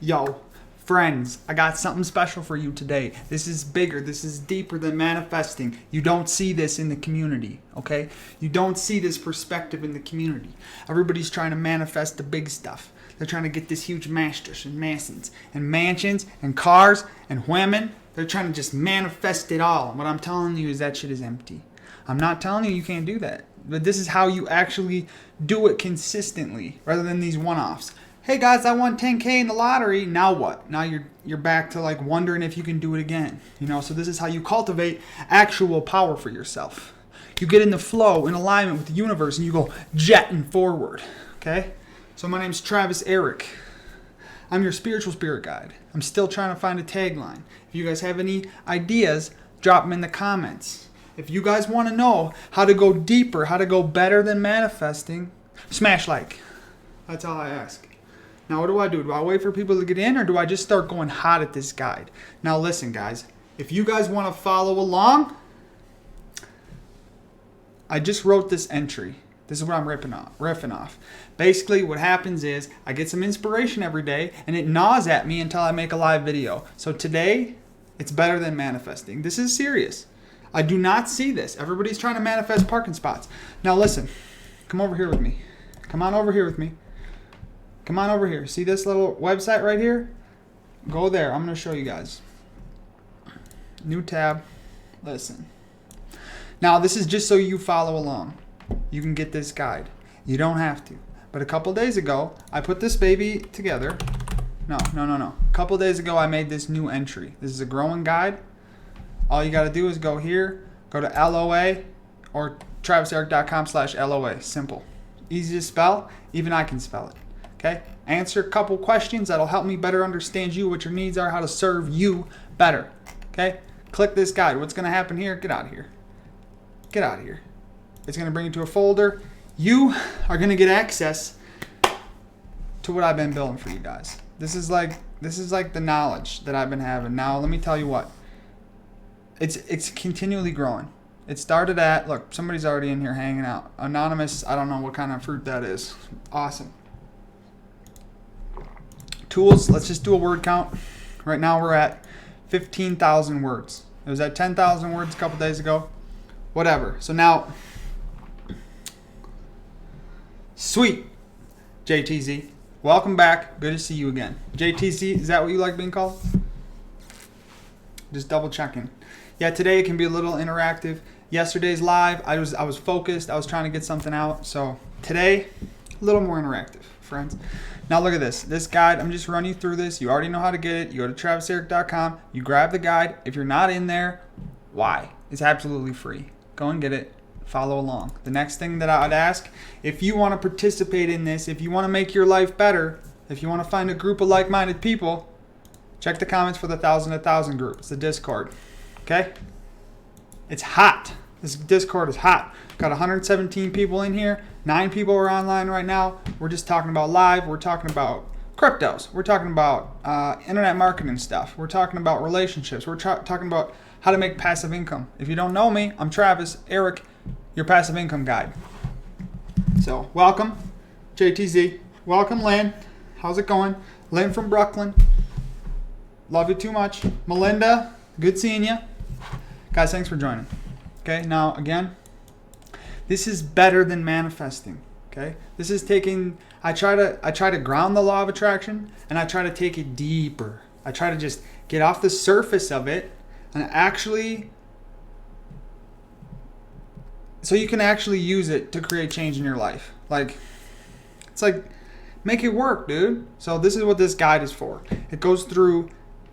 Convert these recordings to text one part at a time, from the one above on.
Yo, friends, I got something special for you today. This is bigger, this is deeper than manifesting. You don't see this in the community, okay? You don't see this perspective in the community. Everybody's trying to manifest the big stuff. They're trying to get this huge masters and mansions and mansions and cars and women. They're trying to just manifest it all. What I'm telling you is that shit is empty. I'm not telling you can't do that. But this is how you actually do it consistently rather than these one-offs. Hey guys, I won 10K in the lottery. Now what? Now you're back to like wondering if you can do it again. You know, so this is how you cultivate actual power for yourself. You get in the flow, in alignment with the universe, and you go jetting forward. Okay? So my name's Travis Eric. I'm your spiritual spirit guide. I'm still trying to find a tagline. If you guys have any ideas, drop them in the comments. If you guys want to know how to go deeper, how to go better than manifesting, smash like. That's all I ask. Now, what do I do? Do I wait for people to get in, or do I just start going hot at this guide? Now, listen, guys. If you guys want to follow along, I just wrote this entry. This is what I'm riffing off. Basically, what happens is I get some inspiration every day, and it gnaws at me until I make a live video. So today, it's better than manifesting. This is serious. I do not see this. Everybody's trying to manifest parking spots. Now, listen. Come over here with me. Come on over here with me. Come on over here. See this little website right here? Go there. I'm going to show you guys. New tab. Listen. Now, this is just so you follow along. You can get this guide. You don't have to. But a couple days ago, I put this baby together. No. A couple days ago, I made this new entry. This is a growing guide. All you got to do is go here, go to LOA or traviseric.com/LOA. Simple. Easy to spell. Even I can spell it. Okay? Answer a couple questions that'll help me better understand you, what your needs are, how to serve you better. Okay? Click this guide. What's going to happen here? Get out of here. Get out of here. It's going to bring you to a folder. You are going to get access to what I've been building for you guys. This is like the knowledge that I've been having. Now, let me tell you what. It's continually growing. It started at, look, somebody's already in here hanging out. Anonymous, I don't know what kind of fruit that is. Awesome. Tools, let's just do a word count. Right now we're at 15,000 words. It was at 10,000 words a couple days ago. Whatever. So now, sweet, JTZ. Welcome back. Good to see you again. JTZ, is that what you like being called? Just double checking. Yeah, today it can be a little interactive. Yesterday's live, I was focused. I was trying to get something out. So today, a little more interactive, friends. Now look at this. This guide, I'm just running you through this. You already know how to get it. You go to traviseric.com. You grab the guide. If you're not in there, why? It's absolutely free. Go and get it. Follow along. The next thing that I would ask, if you want to participate in this, if you want to make your life better, if you want to find a group of like-minded people, check the comments for the 1,000 group. It's the Discord. Okay? It's hot. This Discord is hot. Got 117 people in here. 9 people are online right now. We're just talking about live. We're talking about cryptos. We're talking about internet marketing stuff. We're talking about relationships. We're talking about how to make passive income. If you don't know me, I'm Travis Eric, your passive income guide. So, welcome, JTZ. Welcome, Lynn. How's it going? Lynn from Brooklyn. Love you too much. Melinda, good seeing you. Guys, thanks for joining. Okay, now again, this is better than manifesting. Okay, this is taking. I try to ground the law of attraction, and I try to take it deeper. I try to just get off the surface of it, and actually, so you can actually use it to create change in your life. Like, it's like, make it work, dude. So this is what this guide is for. It goes through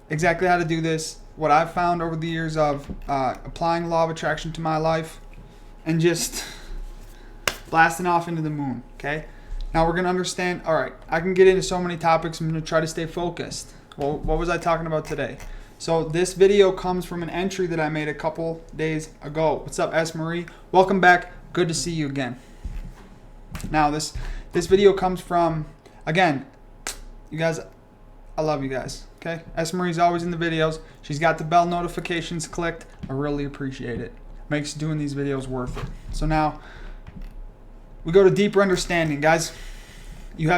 exactly how to do this, what I've found over the years of applying the law of attraction to my life, and just blasting off into the moon, okay? Now we're going to understand, all right, I can get into so many topics. I'm going to try to stay focused. Well, what was I talking about today? So this video comes from an entry that I made a couple days ago. What's up, S. Marie? Welcome back. Good to see you again. Now this video comes from, again, you guys, I love you guys. Okay, S. Marie's always in the videos. She's got the bell notifications clicked. I really appreciate it. Makes doing these videos worth it. So now we go to deeper understanding, guys.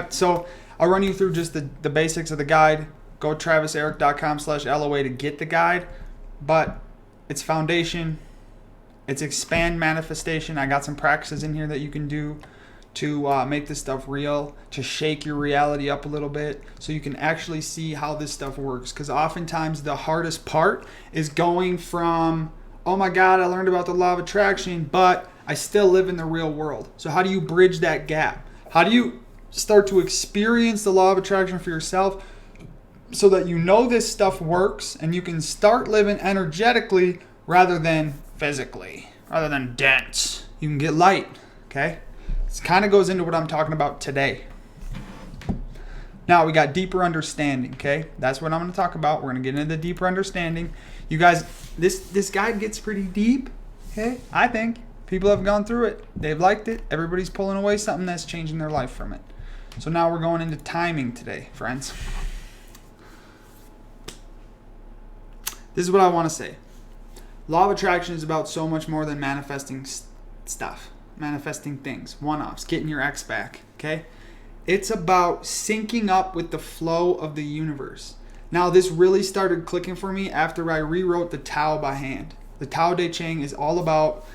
So I'll run you through just the basics of the guide. go traviseric.com/LOA to get the guide. But it's foundation, it's expand manifestation. I got some practices in here that you can do to make this stuff real, to shake your reality up a little bit so you can actually see how this stuff works. Because oftentimes the hardest part is going from, oh my God, I learned about the law of attraction, but I still live in the real world. So how do you bridge that gap? How do you start to experience the law of attraction for yourself so that you know this stuff works and you can start living energetically rather than physically, rather than dense? You can get light, okay? This kind of goes into what I'm talking about today. Now we got deeper understanding, okay? That's what I'm going to talk about. We're going to get into the deeper understanding. You guys, this guide gets pretty deep, okay? I think people have gone through it. They've liked it. Everybody's pulling away something that's changing their life from it. So now we're going into timing today, friends. This is what I want to say. Law of attraction is about so much more than manifesting stuff. Manifesting things, one-offs, getting your ex back, okay? It's about syncing up with the flow of the universe. Now, this really started clicking for me after I rewrote the Tao by hand. The Tao Te Ching is all about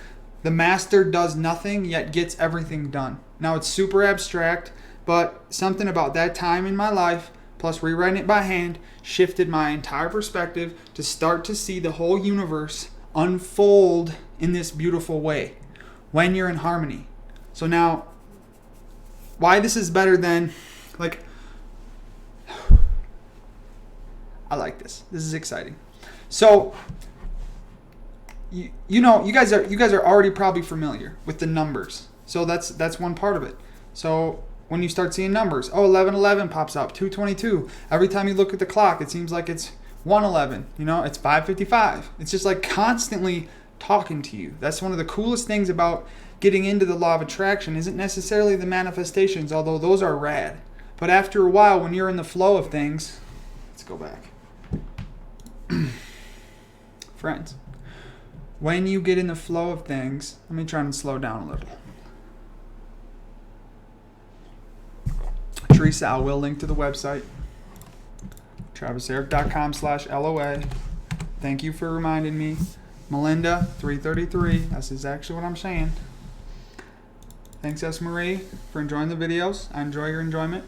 the master does nothing yet gets everything done. Now, it's super abstract, but something about that time in my life, plus rewriting it by hand, shifted my entire perspective to start to see the whole universe unfold in this beautiful way when you're in harmony. So now, why this is better than, like, I like this. This is exciting. So, you know, you guys are already probably familiar with the numbers. So that's one part of it. So when you start seeing numbers, 1111 pops up, 222. Every time you look at the clock, it seems like it's 111. You know, it's 5:55. It's just like constantly talking to you. That's one of the coolest things about getting into the law of attraction. Isn't necessarily the manifestations, although those are rad. But after a while, when you're in the flow of things, let's go back. Friends, when you get in the flow of things, let me try and slow down a little. Teresa, I will link to the website, traviseric.com/LOA. Thank you for reminding me. Melinda, 333. That's exactly what I'm saying. Thanks, S. Marie, for enjoying the videos. I enjoy your enjoyment.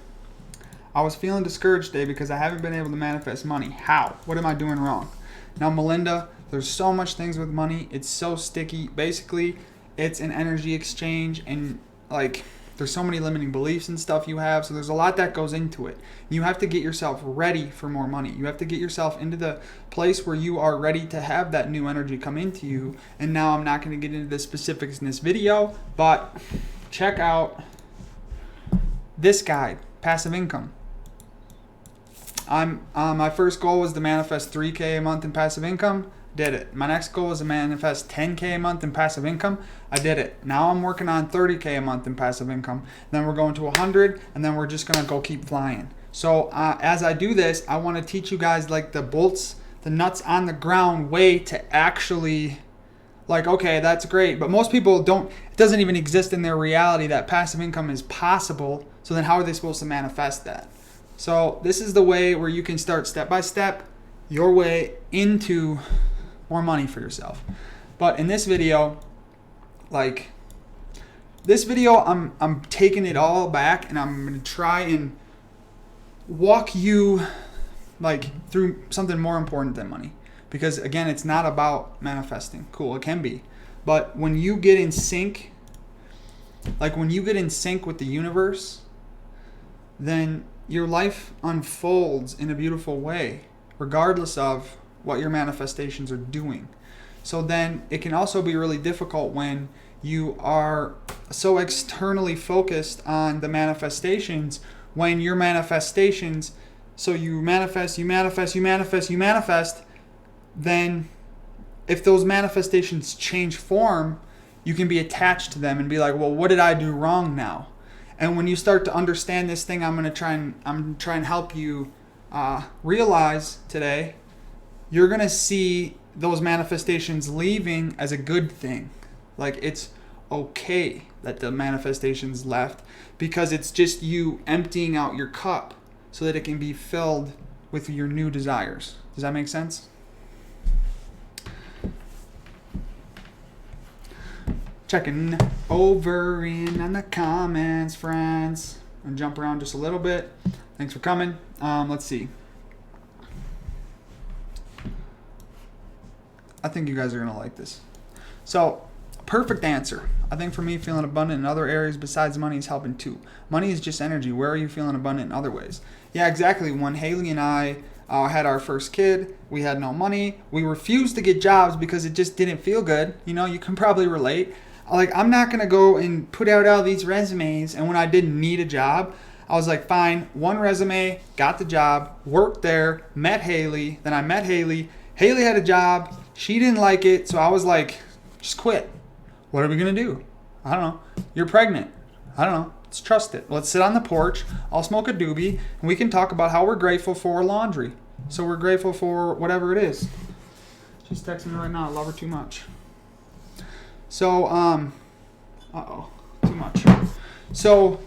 I was feeling discouraged today because I haven't been able to manifest money. How? What am I doing wrong? Now, Melinda, there's so much things with money. It's so sticky. Basically, it's an energy exchange, and like there's so many limiting beliefs and stuff you have. So there's a lot that goes into it. You have to get yourself ready for more money. You have to get yourself into the place where you are ready to have that new energy come into you. And now I'm not going to get into the specifics in this video, but check out this guide, passive income. My first goal was to manifest 3K a month in passive income. Did it. My next goal was to manifest 10K a month in passive income. I did it. Now I'm working on 30K a month in passive income. Then we're going to 100, and then we're just going to go keep flying. So as I do this, I want to teach you guys like the bolts, the nuts on the ground way to actually, like, okay, that's great. But most people don't, it doesn't even exist in their reality that passive income is possible. So then how are they supposed to manifest that? So this is the way where you can start step by step your way into more money for yourself. But in this video, like this video, I'm taking it all back, and I'm going to try and walk you like through something more important than money. Because again, it's not about manifesting. Cool, it can be. But when you get in sync, like when you get in sync with the universe, then your life unfolds in a beautiful way, regardless of what your manifestations are doing. So then it can also be really difficult when you are so externally focused on the manifestations, when your manifestations, so you manifest, then if those manifestations change form, you can be attached to them and be like, well, what did I do wrong now? And when you start to understand this thing, I'm try and help you realize today, you're gonna see those manifestations leaving as a good thing. Like it's okay that the manifestations left, because it's just you emptying out your cup so that it can be filled with your new desires. Does that make sense? Checking over in on the comments, friends. I'm gonna jump around just a little bit. Thanks for coming. Let's see. I think you guys are gonna like this. So, perfect answer. I think for me, feeling abundant in other areas besides money is helping too. Money is just energy. Where are you feeling abundant in other ways? Yeah, exactly. When Haley and I had our first kid, we had no money. We refused to get jobs because it just didn't feel good. You know, you can probably relate. Like, I'm not going to go and put out all these resumes. And when I didn't need a job, I was like, fine, one resume, got the job, worked there, met Haley. Then I met Haley. Haley had a job. She didn't like it. So I was like, just quit. What are we going to do? I don't know. You're pregnant. I don't know. Let's trust it. Let's sit on the porch. I'll smoke a doobie. And we can talk about how we're grateful for laundry. So we're grateful for whatever it is. She's texting me right now. I love her too much. So, too much. So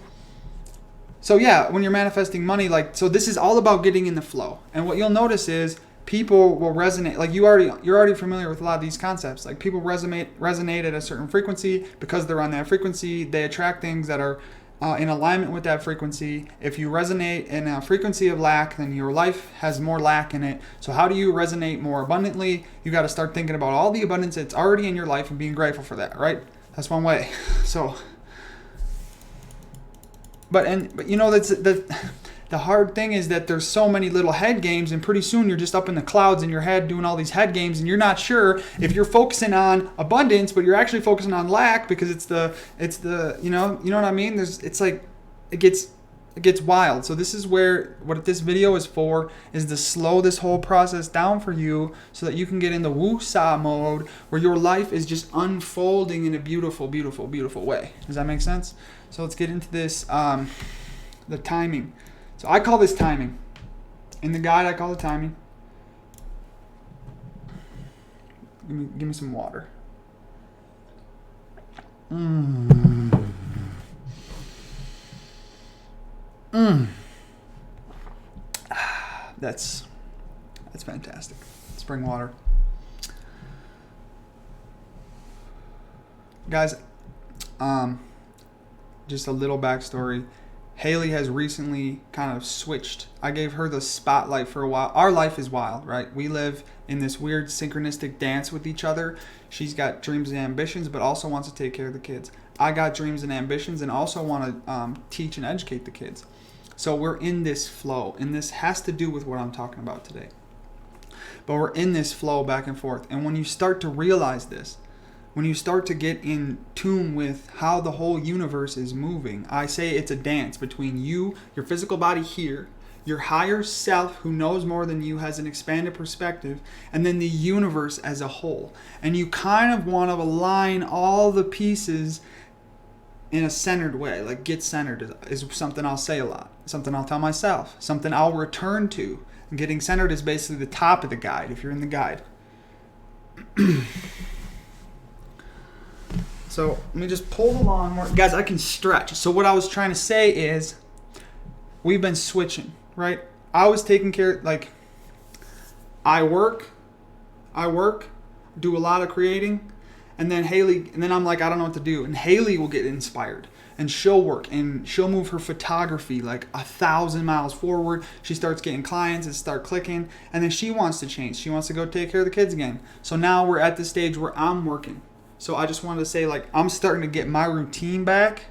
yeah, when you're manifesting money, like, so this is all about getting in the flow. And what you'll notice is people will resonate. Like, you're already familiar with a lot of these concepts. Like, people resonate at a certain frequency. Because they're on that frequency, they attract things that are in alignment with that frequency. If you resonate in a frequency of lack, then your life has more lack in it. So how do you resonate more abundantly? You got to start thinking about all the abundance that's already in your life and being grateful for that, right? That's one way. So, but you know, that's the hard thing is that there's so many little head games, and pretty soon you're just up in the clouds in your head doing all these head games, and you're not sure if you're focusing on abundance, but you're actually focusing on lack because it's the you know what I mean? It's like it gets wild. So this is what this video is for, is to slow this whole process down for you so that you can get in the woo-saw mode where your life is just unfolding in a beautiful, beautiful, beautiful way. Does that make sense? So let's get into this, the timing. So I call this timing. In the guide, I call it timing. Give me some water. That's fantastic. Spring water. Guys, just a little backstory. Haley has recently kind of switched. I gave her the spotlight for a while. Our life is wild, right? We live in this weird synchronistic dance with each other. She's got dreams and ambitions, but also wants to take care of the kids. I got dreams and ambitions and also want to teach and educate the kids. So we're in this flow, and this has to do with what I'm talking about today. But we're in this flow back and forth. And when you start to realize this, when you start to get in tune with how the whole universe is moving, I say it's a dance between you, your physical body here, your higher self who knows more than you, has an expanded perspective, and then the universe as a whole. And you kind of want to align all the pieces in a centered way. Like, get centered is something I'll say a lot, something I'll tell myself, something I'll return to. And getting centered is basically the top of the guide if you're in the guide. So let me just pull the lawnmower. Guys, I can stretch. So what I was trying to say is we've been switching, right? I was taking care, like, I work, do a lot of creating, and then I'm like, I don't know what to do. And Haley will get inspired, and she'll work, and she'll move her photography like 1,000 miles forward. She starts getting clients and start clicking, and then she wants to change. She wants to go take care of the kids again. So now we're at the stage where I'm working. So I just wanted to say, like, I'm starting to get my routine back,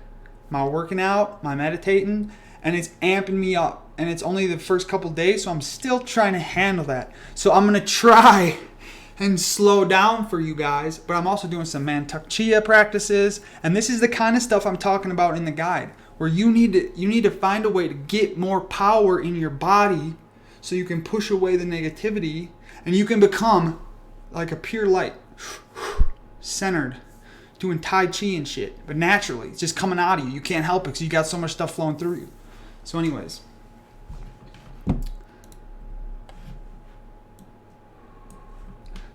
my working out, my meditating, and it's amping me up. And it's only the first couple days, so I'm still trying to handle that. So I'm going to try and slow down for you guys, but I'm also doing some Mantak Chia practices. And this is the kind of stuff I'm talking about in the guide, where you need to find a way to get more power in your body so you can push away the negativity and you can become like a pure light. Centered, doing Tai Chi and shit, but naturally, it's just coming out of you. You can't help it because you got so much stuff flowing through you. So anyways,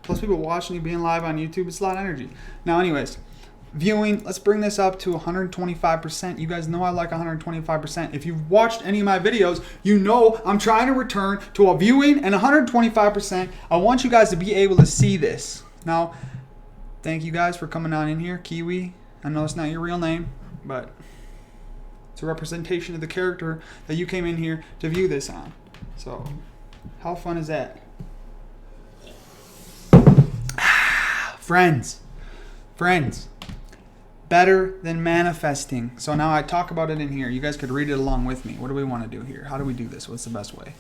plus people watching you being live on YouTube, it's a lot of energy. Now anyways, viewing. Let's bring this up to 125%. You guys know I like 125%. If you've watched any of my videos, you know I'm trying to return to a viewing and 125%. I want you guys to be able to see this. Now, thank you guys for coming on in here. Kiwi, I know it's not your real name, but it's a representation of the character that you came in here to view this on. So, how fun is that? Friends, better than manifesting. So now I talk about it in here. You guys could read it along with me. What do we want to do here? How do we do this? What's the best way?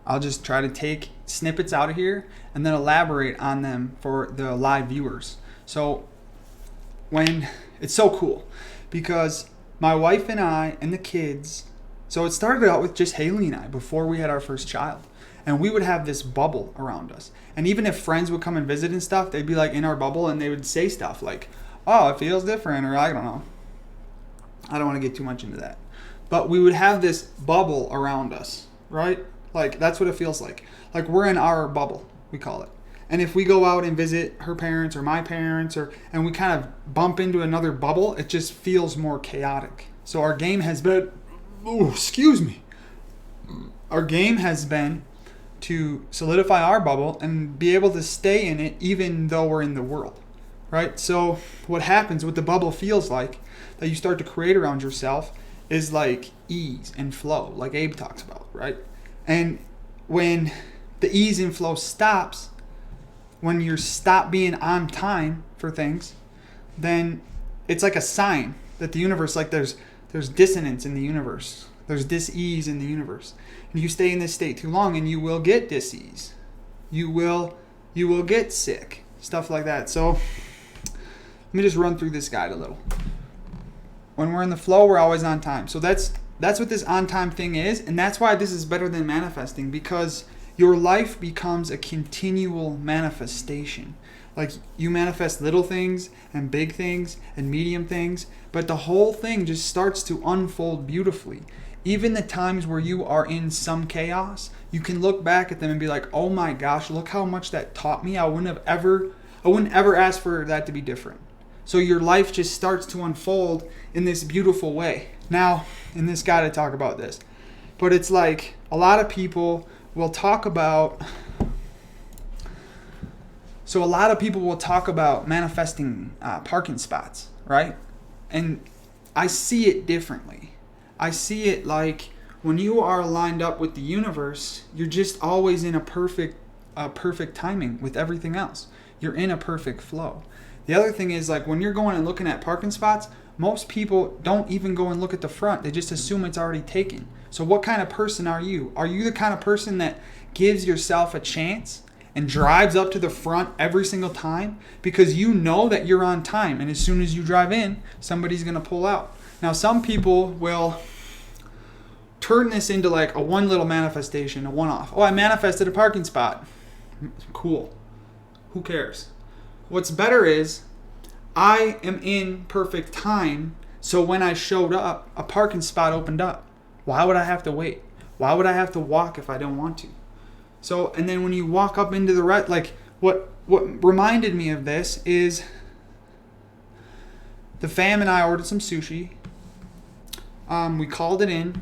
I'll just try to take snippets out of here and then elaborate on them for the live viewers. So when it's so cool because my wife and I and the kids, so it started out with just Haley and I before we had our first child. And we would have this bubble around us. And even if friends would come and visit and stuff, they'd be like in our bubble and they would say stuff like, oh, it feels different, or I don't know. I don't want to get too much into that. But we would have this bubble around us, right? Like, that's what it feels like. Like, we're in our bubble, we call it. And if we go out and visit her parents or my parents, and we kind of bump into another bubble, it just feels more chaotic. So our game has been, Our game has been to solidify our bubble and be able to stay in it even though we're in the world, right? So what happens, what the bubble feels like that you start to create around yourself is like ease and flow, like Abe talks about, right? And when the ease and flow stops, when you stop being on time for things, then it's like a sign that the universe, like there's dissonance in the universe. There's dis-ease in the universe. And you stay in this state too long and you will get dis-ease. You will get sick. Stuff like that. So let me just run through this guide a little. When we're in the flow, we're always on time. So that's what this on time thing is. And that's why this is better than manifesting, because your life becomes a continual manifestation. Like, you manifest little things and big things and medium things, but the whole thing just starts to unfold beautifully. Even the times where you are in some chaos, you can look back at them and be like, oh my gosh, look how much that taught me. I wouldn't ever ask for that to be different. So your life just starts to unfold in this beautiful way. Now, in this guide I talk about this, but it's like a lot of people will talk about manifesting parking spots, right? And I see it differently. I see it like when you are lined up with the universe, you're just always in a perfect timing with everything else. You're in a perfect flow. The other thing is, like, when you're going and looking at parking spots, most people don't even go and look at the front. They just assume it's already taken. So what kind of person are you? Are you the kind of person that gives yourself a chance and drives up to the front every single time because you know that you're on time, and as soon as you drive in, somebody's going to pull out? Now, some people will turn this into like a one little manifestation, a one-off. Oh, I manifested a parking spot. Cool. Who cares? What's better is I am in perfect time, so when I showed up, a parking spot opened up. Why would I have to wait? Why would I have to walk if I don't want to? So, and then when you walk up into the right, like what reminded me of this is the fam and I ordered some sushi. We called it in.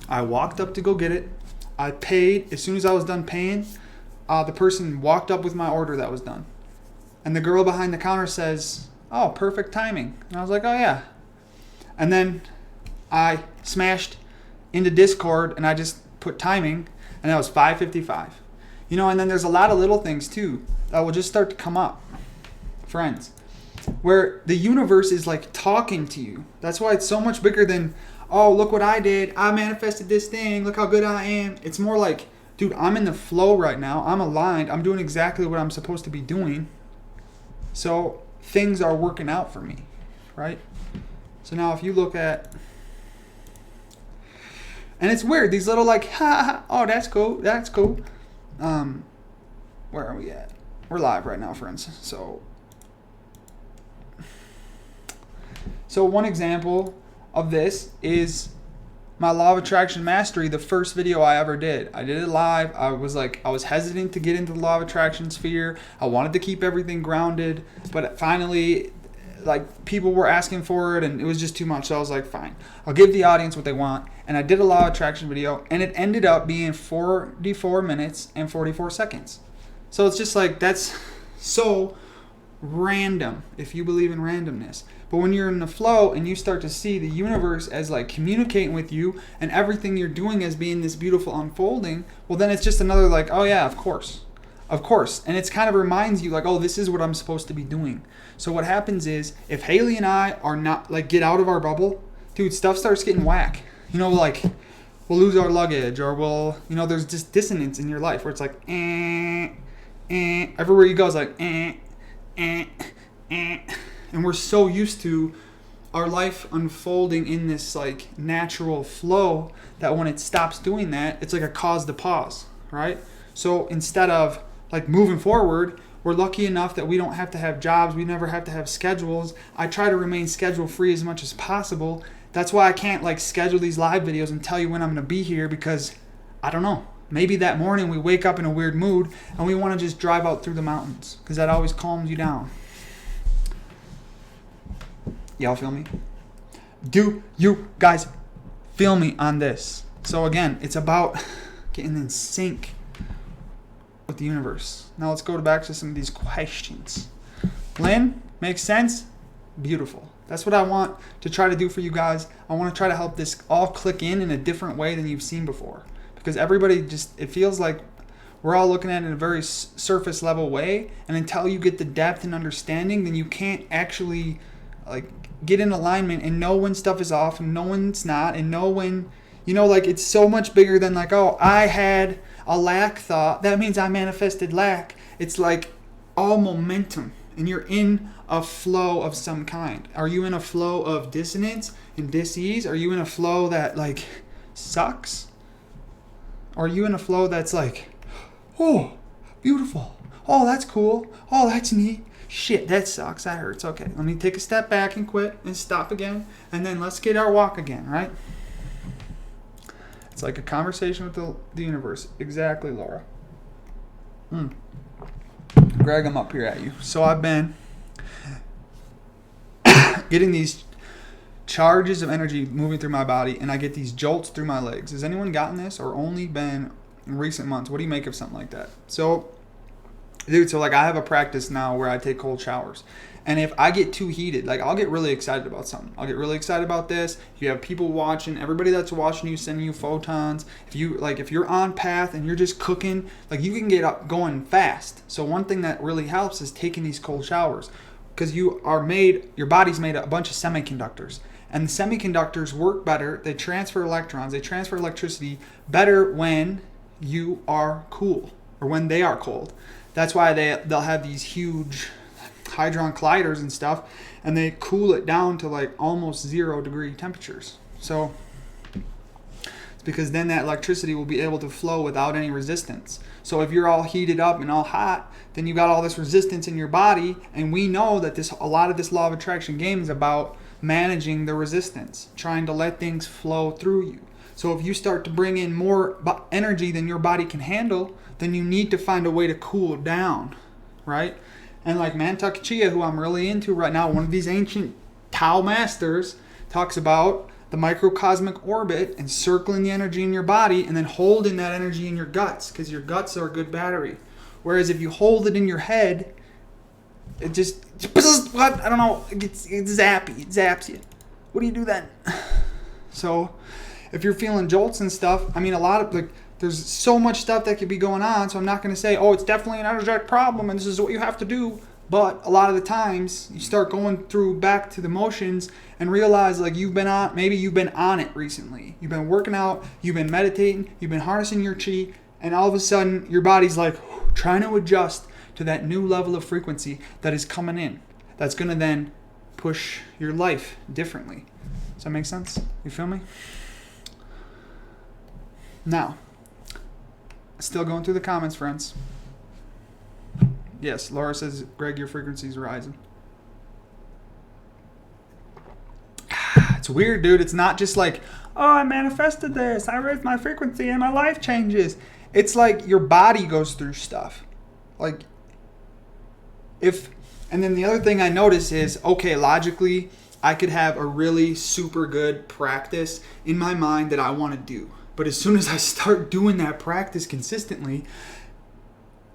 I walked up to go get it. I paid. As soon as I was done paying, the person walked up with my order that was done. And the girl behind the counter says, oh, perfect timing. And I was like, oh yeah. And then I smashed into Discord and I just put timing, and that was 5:55. You know, and then there's a lot of little things too that will just start to come up, friends, where the universe is like talking to you. That's why it's so much bigger than, oh, look what I did. I manifested this thing. Look how good I am. It's more like, dude, I'm in the flow right now. I'm aligned. I'm doing exactly what I'm supposed to be doing. So things are working out for me, right? So now if you look at, and it's weird, these little like, oh, that's cool, that's cool. Where are we at? We're live right now, friends. So one example of this is my Law of Attraction Mastery, the first video I ever did. I did it live. I was hesitant to get into the Law of Attraction sphere. I wanted to keep everything grounded, but finally, like, people were asking for it and it was just too much. So I was like, fine, I'll give the audience what they want. And I did a Law of Attraction video, and it ended up being 44 minutes and 44 seconds. So it's just like, that's so random if you believe in randomness. But when you're in the flow and you start to see the universe as like communicating with you and everything you're doing as being this beautiful unfolding, well, then it's just another like, oh yeah, of course. And it's kind of reminds you like, oh, this is what I'm supposed to be doing. So what happens is, if Haley and I are not, like, get out of our bubble, dude, stuff starts getting whack. You know, like, we'll lose our luggage, or we'll, you know, there's just dissonance in your life where it's like, everywhere you go is like, and we're so used to our life unfolding in this like natural flow that when it stops doing that, it's like a cause to pause, right? So instead of like moving forward, we're lucky enough that we don't have to have jobs. We never have to have schedules. I try to remain schedule free as much as possible. That's why I can't like schedule these live videos and tell you when I'm going to be here, because I don't know. Maybe that morning we wake up in a weird mood and we want to just drive out through the mountains, because that always calms you down. Y'all feel me? Do you guys feel me on this? So again, it's about getting in sync with the universe. Now let's go back to some of these questions. Lynn, makes sense? Beautiful. That's what I want to try to do for you guys. I want to try to help this all click in a different way than you've seen before. Because everybody just, it feels like we're all looking at it in a very surface level way. And until you get the depth and understanding, then you can't actually like get in alignment and know when stuff is off and know when it's not, and know when, you know, like it's so much bigger than like, oh, I had a lack thought, that means I manifested lack. It's like all momentum, and you're in a flow of some kind. Are you in a flow of dissonance and dis-ease? Are you in a flow that like sucks? Or are you in a flow that's like, oh, beautiful, oh, that's cool, oh, that's neat, shit, that sucks, that hurts, okay, let me take a step back and quit and stop again, and then let's get our walk again, right? It's like a conversation with the universe. Exactly, Laura. Greg, I'm up here at you. So I've been getting these charges of energy moving through my body, and I get these jolts through my legs. Has anyone gotten this, or only been in recent months? What do you make of something like that? So, dude, so like I have a practice now where I take cold showers. And if I get too heated, like I'll get really excited about something. I'll get really excited about this. If you have people watching, everybody that's watching you, sending you photons. If you're on path and you're just cooking, like you can get up going fast. So one thing that really helps is taking these cold showers, because your body's made a bunch of semiconductors. And the semiconductors work better. They transfer electrons, they transfer electricity better when you are cool, or when they are cold. That's why they'll have these huge Hadron colliders and stuff, and they cool it down to like almost 0 degree temperatures. So it's because then that electricity will be able to flow without any resistance. So if you're all heated up and all hot, then you got all this resistance in your body, and we know that a lot of this law of attraction game is about managing the resistance, trying to let things flow through you. So if you start to bring in more energy than your body can handle, then you need to find a way to cool down, right? And like Mantak Chia, who I'm really into right now, one of these ancient Tao masters, talks about the microcosmic orbit and circling the energy in your body and then holding that energy in your guts, because your guts are a good battery. Whereas if you hold it in your head, it just, I don't know, it's zappy, it zaps you. What do you do then? So if you're feeling jolts and stuff, I mean, a lot of like, there's so much stuff that could be going on, so I'm not going to say, oh, it's definitely an energetic problem and this is what you have to do. But a lot of the times you start going through back to the motions and realize like maybe you've been on it recently. You've been working out, you've been meditating, you've been harnessing your chi, and all of a sudden your body's like trying to adjust to that new level of frequency that is coming in. That's going to then push your life differently. Does that make sense? You feel me? Now, still going through the comments, friends. Yes, Laura says, Greg, your frequency's rising. It's weird, dude. It's not just like, oh, I manifested this, I raised my frequency and my life changes. It's like your body goes through stuff. Like, and then the other thing I notice is, okay, logically, I could have a really super good practice in my mind that I want to do. But as soon as I start doing that practice consistently,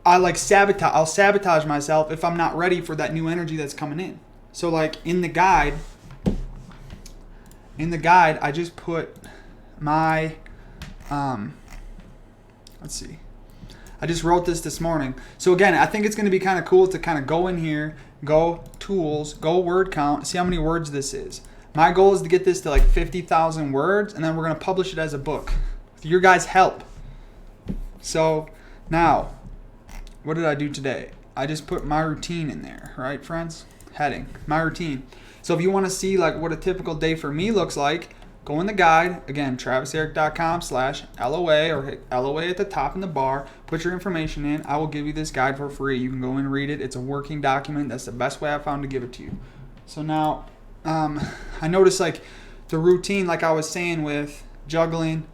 I'll sabotage myself if I'm not ready for that new energy that's coming in. So like in the guide, I just put my, let's see. I just wrote this morning. So again, I think it's going to be kind of cool to kind of go in here, go tools, go word count, see how many words this is. My goal is to get this to like 50,000 words, and then we're going to publish it as a book with your guys' help. So now, what did I do today? I just put my routine in there, right, friends? Heading, my routine. So if you want to see like what a typical day for me looks like, go in the guide, again, traviseric.com/LOA, or hit LOA at the top in the bar, put your information in. I will give you this guide for free. You can go in and read it. It's a working document. That's the best way I found to give it to you. So now, I noticed like the routine, like I was saying with juggling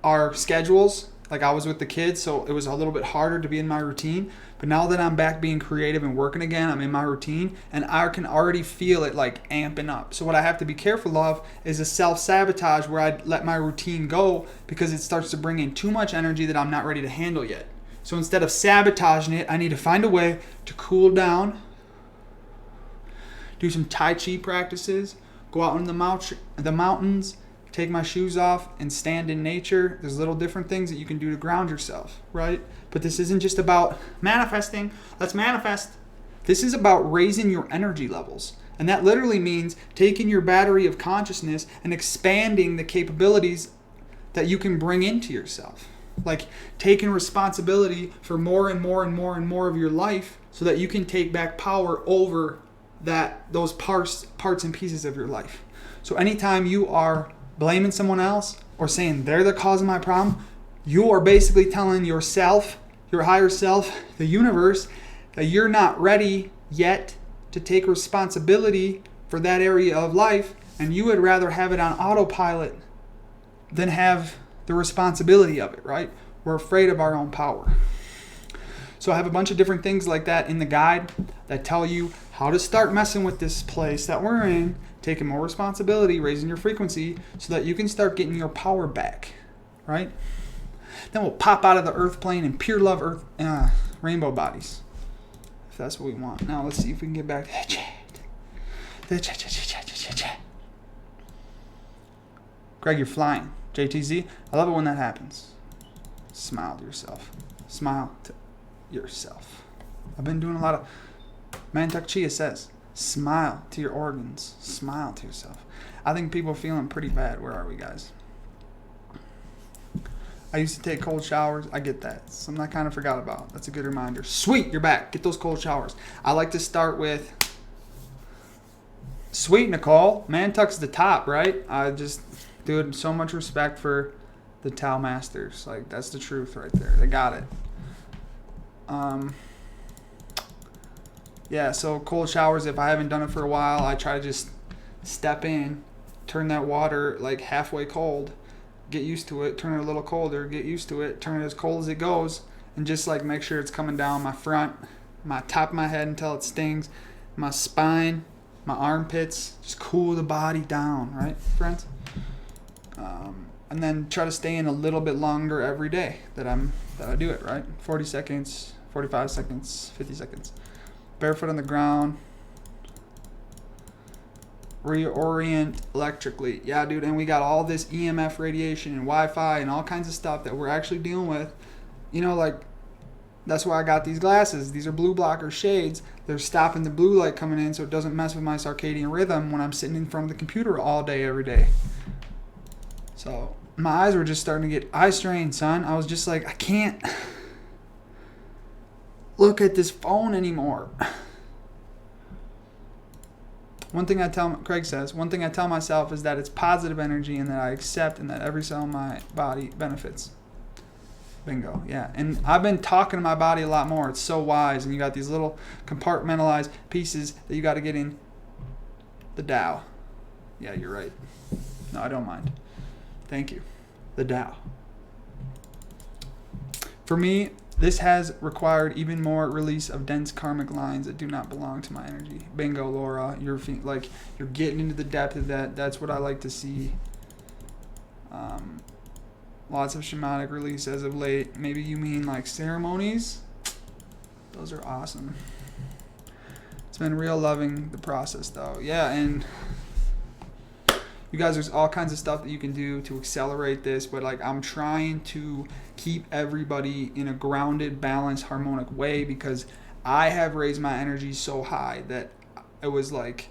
our schedules, like I was with the kids, so it was a little bit harder to be in my routine. But now that I'm back being creative and working again, I'm in my routine, and I can already feel it like amping up. So what I have to be careful of is a self-sabotage where I let my routine go because it starts to bring in too much energy that I'm not ready to handle yet. So instead of sabotaging it, I need to find a way to cool down, do some Tai Chi practices, go out in the mountains, take my shoes off and stand in nature. There's little different things that you can do to ground yourself, right? But this isn't just about manifesting. Let's manifest. This is about raising your energy levels. And that literally means taking your battery of consciousness and expanding the capabilities that you can bring into yourself. Like taking responsibility for more and more and more and more of your life so that you can take back power over those parts and pieces of your life. So anytime you are blaming someone else or saying they're the cause of my problem, you are basically telling yourself, your higher self, the universe, that you're not ready yet to take responsibility for that area of life, and you would rather have it on autopilot than have the responsibility of it, right? We're afraid of our own power. So I have a bunch of different things like that in the guide that tell you how to start messing with this place that we're in, taking more responsibility, raising your frequency so that you can start getting your power back, right? Then we'll pop out of the earth plane and pure love earth rainbow bodies, if that's what we want. Now let's see if we can get back to the chat. Greg, you're flying. JTZ, I love it when that happens. Smile to yourself. Smile to yourself. I've been doing a lot of... Mantak Chia says, smile to your organs. Smile to yourself. I think people are feeling pretty bad. Where are we, guys? I used to take cold showers. I get that. Something I kind of forgot about. That's a good reminder. Sweet, you're back. Get those cold showers. I like to start with... Sweet, Nicole. Mantuk's the top, right? Dude, so much respect for the Tao Masters. Like, that's the truth right there. They got it. Yeah, so cold showers, if I haven't done it for a while, I try to just step in, turn that water like halfway cold, get used to it, turn it a little colder, get used to it, turn it as cold as it goes, and just like make sure it's coming down my front, my top of my head until it stings, my spine, my armpits, just cool the body down, right, friends? And then try to stay in a little bit longer every day that I do it, right? 40 seconds, 45 seconds, 50 seconds. Barefoot on the ground. Reorient electrically. Yeah, dude, and we got all this EMF radiation and Wi-Fi and all kinds of stuff that we're actually dealing with. You know, like, that's why I got these glasses. These are blue blocker shades. They're stopping the blue light coming in so it doesn't mess with my circadian rhythm when I'm sitting in front of the computer all day, every day. So my eyes were just starting to get eye strain, son. I was just like, I can't look at this phone anymore. Craig says, one thing I tell myself is that it's positive energy and that I accept and that every cell in my body benefits. Bingo. Yeah. And I've been talking to my body a lot more. It's so wise. And you got these little compartmentalized pieces that you got to get in the Tao. Yeah, you're right. No, I don't mind. Thank you. The Tao. For me, this has required even more release of dense karmic lines that do not belong to my energy. Bingo, Laura. You're getting into the depth of that. That's what I like to see. Lots of shamanic release as of late. Maybe you mean like ceremonies? Those are awesome. It's been real loving the process though. Yeah, and you guys, there's all kinds of stuff that you can do to accelerate this, but like I'm trying to keep everybody in a grounded, balanced, harmonic way because I have raised my energy so high that it was like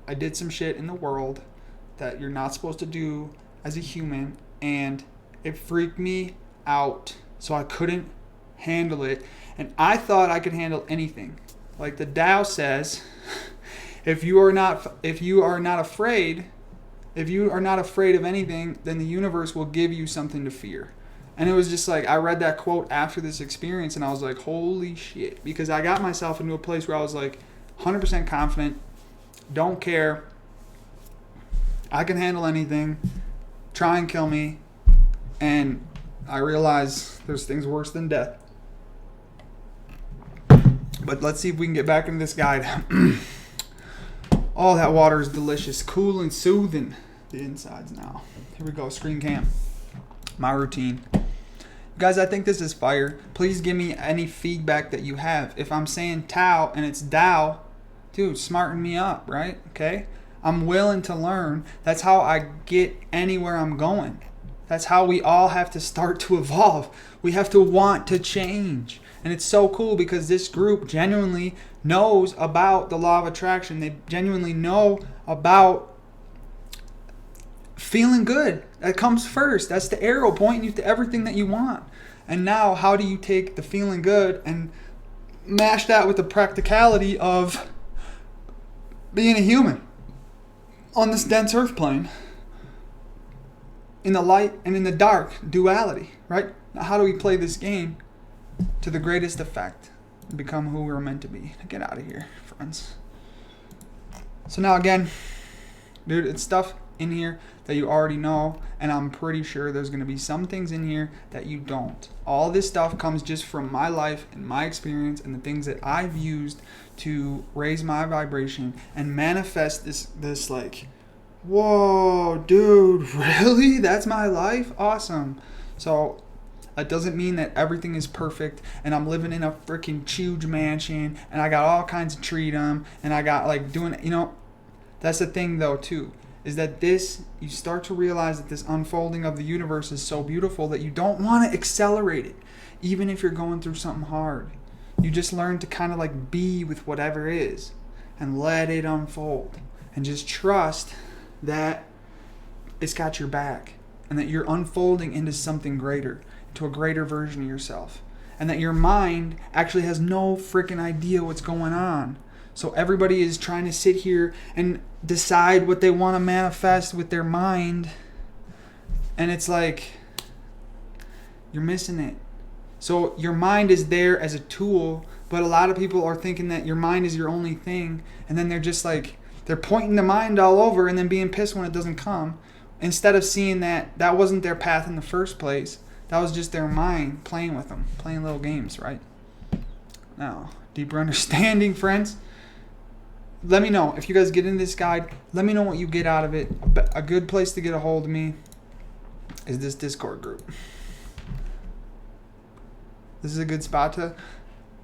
I did some shit in the world that you're not supposed to do as a human, and it freaked me out. So I couldn't handle it, and I thought I could handle anything. Like the Tao says, if you are not afraid of anything, then the universe will give you something to fear. And it was just like, I read that quote after this experience and I was like, holy shit. Because I got myself into a place where I was like 100% confident, don't care, I can handle anything, try and kill me. And I realized there's things worse than death. But let's see if we can get back into this guide. Oh, that water is delicious. Cool and soothing. The insides now. Here we go. Screen cam. My routine. Guys, I think this is fire. Please give me any feedback that you have. If I'm saying Tao and it's Tao, dude, smarten me up, right? Okay? I'm willing to learn. That's how I get anywhere I'm going. That's how we all have to start to evolve. We have to want to change. And it's so cool because this group genuinely knows about the law of attraction. They genuinely know about feeling good. That comes first. That's the arrow pointing you to everything that you want. And now how do you take the feeling good and mash that with the practicality of being a human on this dense earth plane? In the light and in the dark, duality, right? Now how do we play this game to the greatest effect and become who we're meant to be? Get out of here, friends. So now again, dude, it's stuff in here that you already know, and I'm pretty sure there's going to be some things in here that you don't. All this stuff comes just from my life and my experience and the things that I've used to raise my vibration and manifest this like, whoa, dude, really? That's my life? Awesome. So that doesn't mean that everything is perfect and I'm living in a freaking huge mansion and I got all kinds of freedom and I got like doing, that's the thing though too, is that you start to realize that this unfolding of the universe is so beautiful that you don't want to accelerate it, even if you're going through something hard. You just learn to kind of like be with whatever is and let it unfold and just trust that it's got your back and that you're unfolding into something greater, to a greater version of yourself, and that your mind actually has no freaking idea what's going on. So everybody is trying to sit here and decide what they want to manifest with their mind, and it's like you're missing it. So your mind is there as a tool, but a lot of people are thinking that your mind is your only thing, and then they're just like, they're pointing the mind all over and then being pissed when it doesn't come, instead of seeing that that wasn't their path in the first place. That was just their mind playing with them, playing little games, right? Now, deeper understanding, friends. Let me know if you guys get into this guide. Let me know what you get out of it. A good place to get a hold of me is this Discord group. This is a good spot to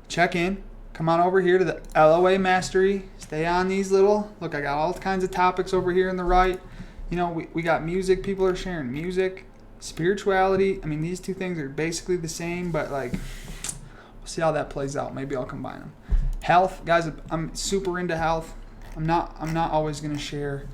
check in. Come on over here to the LOA Mastery. Stay on these little... Look, I got all kinds of topics over here on the right. We got music. People are sharing music. Spirituality. I mean, these two things are basically the same, but like, we'll see how that plays out. Maybe I'll combine them. Health, guys. I'm super into health. I'm not always gonna share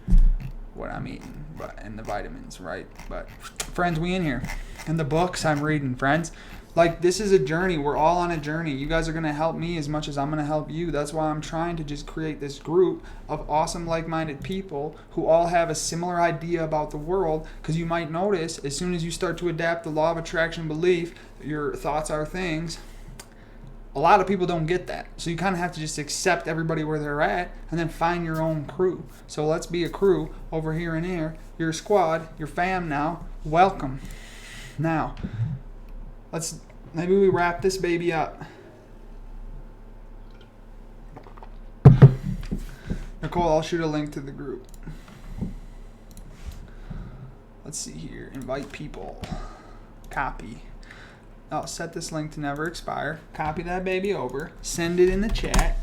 what I'm eating, and the vitamins, right? But friends, we in here, and the books I'm reading, friends. Like, this is a journey. We're all on a journey. You guys are going to help me as much as I'm going to help you. That's why I'm trying to just create this group of awesome, like-minded people who all have a similar idea about the world. Because you might notice, as soon as you start to adapt the law of attraction belief, your thoughts are things, A lot of people don't get that. So you kind of have to just accept everybody where they're at and then find your own crew. So let's be a crew over here and here. You're a squad, you're fam now. Welcome. Now, maybe we wrap this baby up. Nicole, I'll shoot a link to the group. Let's see here. Invite people. Copy. I'll set this link to never expire. Copy that baby over. Send it in the chat.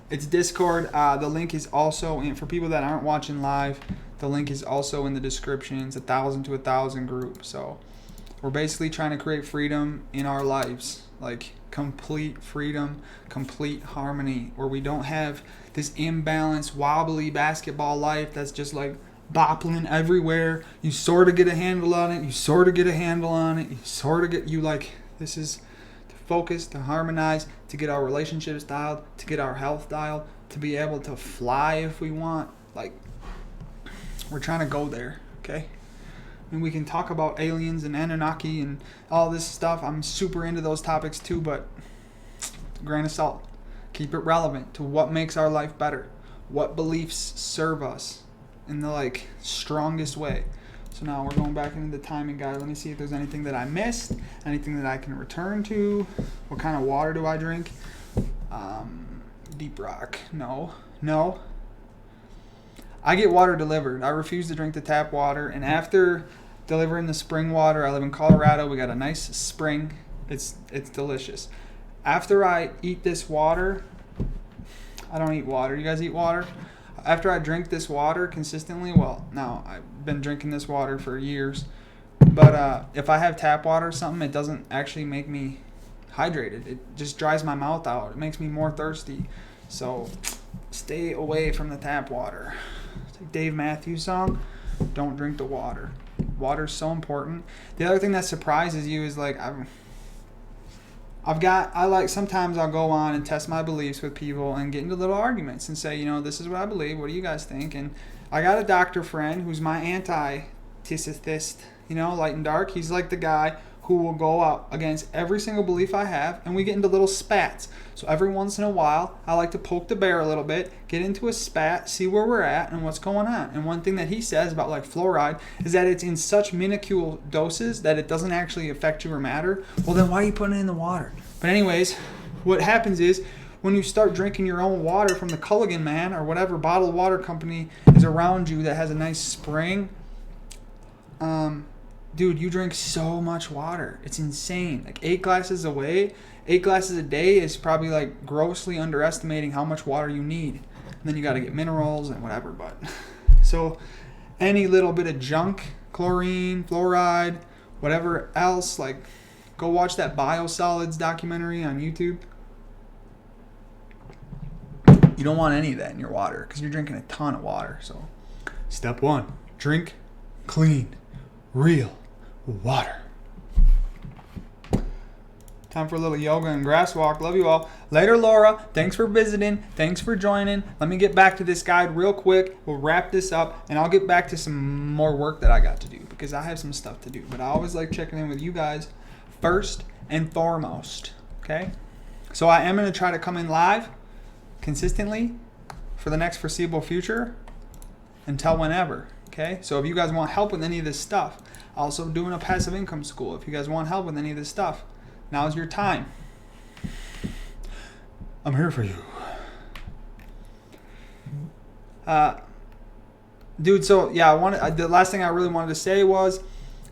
It's Discord. The link is also in, for people that aren't watching live, the link is also in the description. It's 1,000 to 1,000 group. So we're basically trying to create freedom in our lives. Like complete freedom, complete harmony, where we don't have this imbalanced, wobbly basketball life that's just like boppling everywhere. You sort of get a handle on it. You sort of get a handle on it. You sort of get, this is to focus, to harmonize, to get our relationships dialed, to get our health dialed, to be able to fly if we want. Like, we're trying to go there, okay? And we can talk about aliens and Anunnaki and all this stuff. I'm super into those topics too, but grain of salt. Keep it relevant to what makes our life better. What beliefs serve us in the strongest way. So now we're going back into the timing guide. Let me see if there's anything that I missed, anything that I can return to. What kind of water do I drink? Deep rock. No. I get water delivered. I refuse to drink the tap water. And after delivering the spring water, I live in Colorado. We got a nice spring. It's delicious. After I eat this water, I don't eat water. You guys eat water? After I drink this water consistently, well, now I've been drinking this water for years, but if I have tap water or something, it doesn't actually make me hydrated. It just dries my mouth out. It makes me more thirsty. So stay away from the tap water. It's like Dave Matthews song, don't drink the water. Water's so important. The other thing that surprises you is sometimes I'll go on and test my beliefs with people and get into little arguments and say, this is what I believe. What do you guys think? And I got a doctor friend who's my anti-tissithist, light and dark. He's like the guy who will go up against every single belief I have, and we get into little spats. So every once in a while, I like to poke the bear a little bit, get into a spat, see where we're at and what's going on. And one thing that he says about fluoride is that it's in such minuscule doses that it doesn't actually affect you or matter. Well, then why are you putting it in the water? But anyways, what happens is when you start drinking your own water from the Culligan man or whatever bottled water company is around you that has a nice spring, dude, you drink so much water. It's insane. 8 glasses a day is probably grossly underestimating how much water you need. And then you got to get minerals and whatever. But so any little bit of junk, chlorine, fluoride, whatever else, go watch that biosolids documentary on YouTube. You don't want any of that in your water because you're drinking a ton of water. So step 1, drink clean, real water. Time for a little yoga and grass walk. Love you all. Later, Laura. Thanks for visiting. Thanks for joining. Let me get back to this guide real quick. We'll wrap this up, and I'll get back to some more work that I got to do because I have some stuff to do. But I always like checking in with you guys first and foremost. Okay? So I am going to try to come in live consistently for the next foreseeable future until whenever. Okay? So if you guys want help with any of this stuff, also doing a passive income school. If you guys want help with any of this stuff, now's your time. I'm here for you. Dude, so yeah, the last thing I really wanted to say was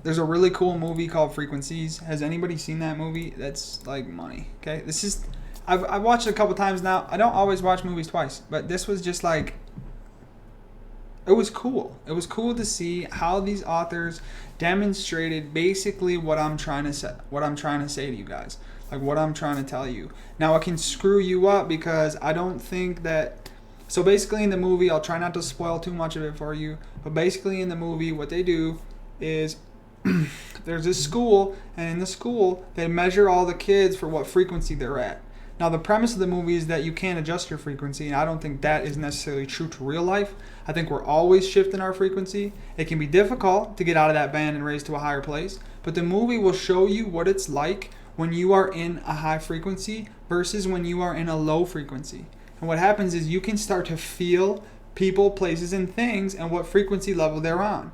there's a really cool movie called Frequencies. Has anybody seen that movie? That's money. Okay? I've watched it a couple times now. I don't always watch movies twice, but this was just it was cool. It was cool to see how these authors demonstrated basically what I'm trying to say to you guys. What I'm trying to tell you. Now it can screw you up because I don't think that. So basically in the movie, I'll try not to spoil too much of it for you, but basically in the movie what they do is there's this school, and in the school they measure all the kids for what frequency they're at. Now, the premise of the movie is that you can't adjust your frequency, and I don't think that is necessarily true to real life. I think we're always shifting our frequency. It can be difficult to get out of that band and raise to a higher place, but the movie will show you what it's like when you are in a high frequency versus when you are in a low frequency. And what happens is you can start to feel people, places, and things and what frequency level they're on.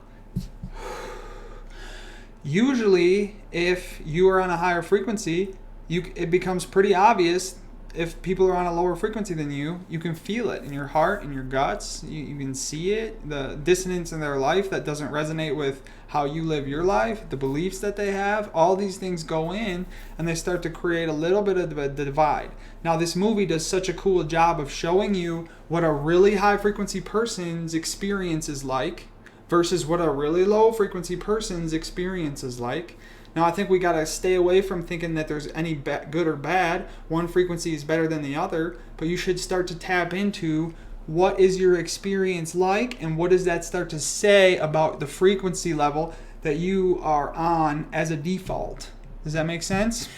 Usually, if you are on a higher frequency, it becomes pretty obvious. If people are on a lower frequency than you, you can feel it in your heart, in your guts. You can see it, the dissonance in their life that doesn't resonate with how you live your life, the beliefs that they have. All these things go in and they start to create a little bit of a divide. Now, this movie does such a cool job of showing you what a really high frequency person's experience is like versus what a really low frequency person's experience is like. Now, I think we got to stay away from thinking that there's any good or bad. One frequency is better than the other, but you should start to tap into what is your experience like and what does that start to say about the frequency level that you are on as a default. Does that make sense?